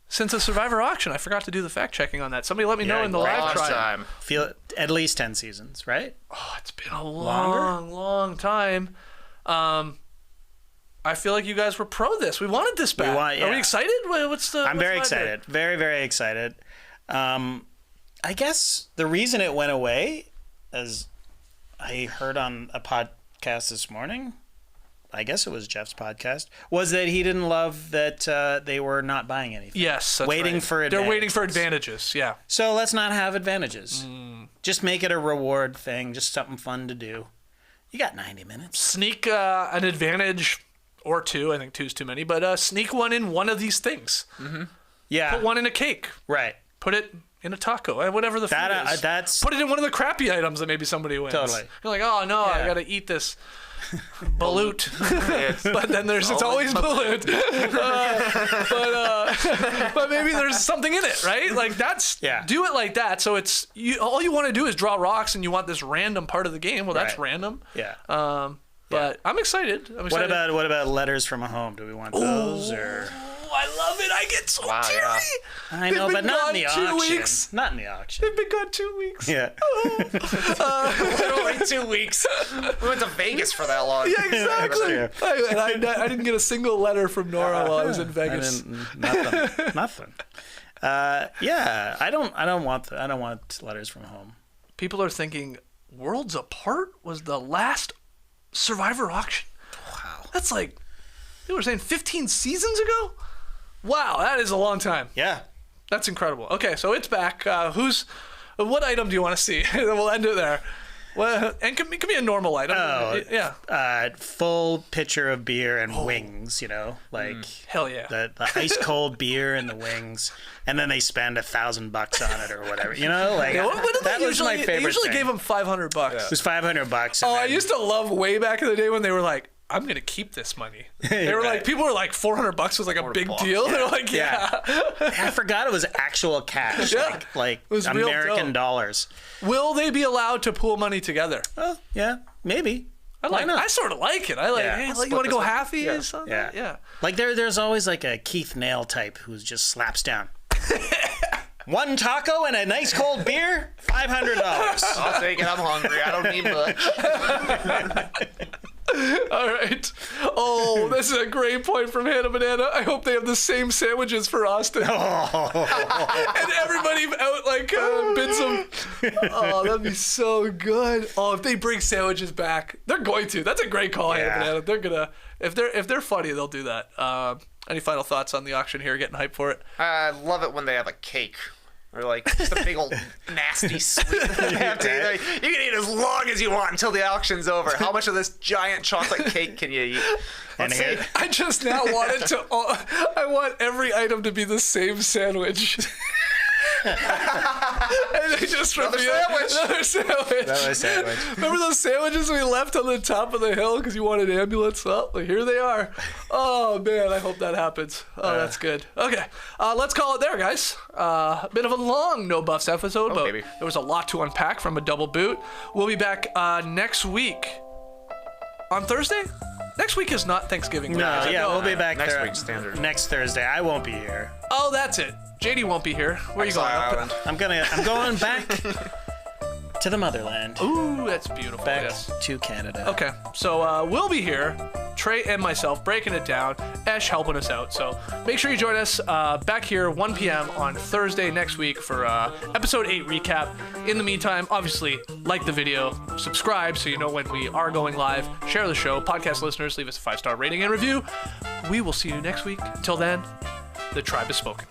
since a Survivor auction? I forgot to do the fact checking on that. Somebody let me know in the live Last tribe. time. Feel at least 10 seasons, right? Oh, it's been a long time. I feel like you guys were pro this. We wanted this back. Are we excited? What's the? I'm very excited. Very, very excited. I guess the reason it went away, as I heard on a podcast this morning, I guess it was Jeff's podcast, was that he didn't love that they were not buying anything. Yes, that's waiting right. for They're waiting for advantages. Yeah. So let's not have advantages. Just make it a reward thing, just something fun to do. You got 90 minutes. Sneak an advantage or 2. I think 2 is too many, but sneak one in one of these things. Yeah. Put one in a cake. Right. Put it in a taco. Whatever the food is. That's Put it in one of the crappy items that maybe somebody wins. Totally. You're like, oh no, I Yeah. gotta eat this balut. But then it's always always balut. But maybe there's something in it, right? Like do it like that. So it's all you want to do is draw rocks, and you want this random part of the game. Well, that's Right. random. yeah. But I'm excited. What about letters from a home? Do we want those or? Oh, I love it. I get so teary. yeah. I know, They've but been not in the gone 2 auction. weeks. Not in the auction. They've been gone 2 weeks. Yeah. Literally 2 weeks. We went to Vegas for that long. Yeah, exactly. That's I didn't get a single letter from Nora while I was in Vegas. Nothing. Yeah, I don't want letters from home. People are thinking Worlds Apart was the last Survivor auction. Wow. That's like they were saying 15 seasons ago. Wow, that is a long time. Yeah. That's incredible. Okay, so it's back. What item do you want to see? We'll end it there. Well, and it can be a normal item. Oh, yeah. Full pitcher of beer and wings. Like Hell yeah. the ice cold beer and the wings, and then they spend $1,000 on it or whatever. Like Yeah, what did that they was usually, my favorite. They usually thing. gave them $500. It was $500. Oh, I used to love way back in the day when they were like, I'm gonna keep this money. They were Right. like, people were like, $400 was like a big deal. They're like, yeah. I forgot it was actual cash. Yeah. Like It was real American dope. dollars. Will they be allowed to pool money together? Oh yeah, maybe. Why not? I sort of like it. I like, Yeah. hey, Let's like, you want to this go one. halfies? Yeah. Yeah. Like there's always like a Keith Nail type who just slaps down. One taco and a nice cold beer, $500. I'll take it. I'm hungry. I don't need much. All right. Oh, this is a great point from Hannah Banana. I hope they have the same sandwiches for Austin. And everybody out bids them. Oh, that'd be so good. Oh, if they bring sandwiches back, they're going to. That's a great call, Hannah Yeah. Banana. They're gonna. If they're funny, they'll do that. Any final thoughts on the auction here? Getting hyped for it? I love it when they have a cake. Or like just a big old nasty sweet. You can eat as long as you want until the auction's over. How much of this giant chocolate cake can you eat? And here, I just now want it to. I want every item to be the same sandwich. And they just Another sandwich. Another sandwich. Another sandwich. Remember those sandwiches we left on the top of the hill because you wanted an ambulance? Well, here they are. Oh, man, I hope that happens. Oh, that's good. Okay, let's call it there, guys. A bit of a long No Buffs episode, but baby. there was a lot to unpack from a double boot. We'll be back next week on Thursday. Next week is not Thanksgiving week. No, is it? yeah, we'll be back Next there week's standard. next Thursday. I won't be here. Oh, that's it. JD won't be here. Where are you Exile going? Island. I'm going back to the motherland. Ooh, that's beautiful. Back Yes. to Canada. Okay, so we'll be here, Trey and myself, breaking it down, Esh helping us out. So make sure you join us back here 1 p.m. on Thursday next week for episode 8 recap. In the meantime, obviously, like the video, subscribe so you know when we are going live, share the show, podcast listeners, leave us a 5-star rating and review. We will see you next week. Until then, the tribe is spoken.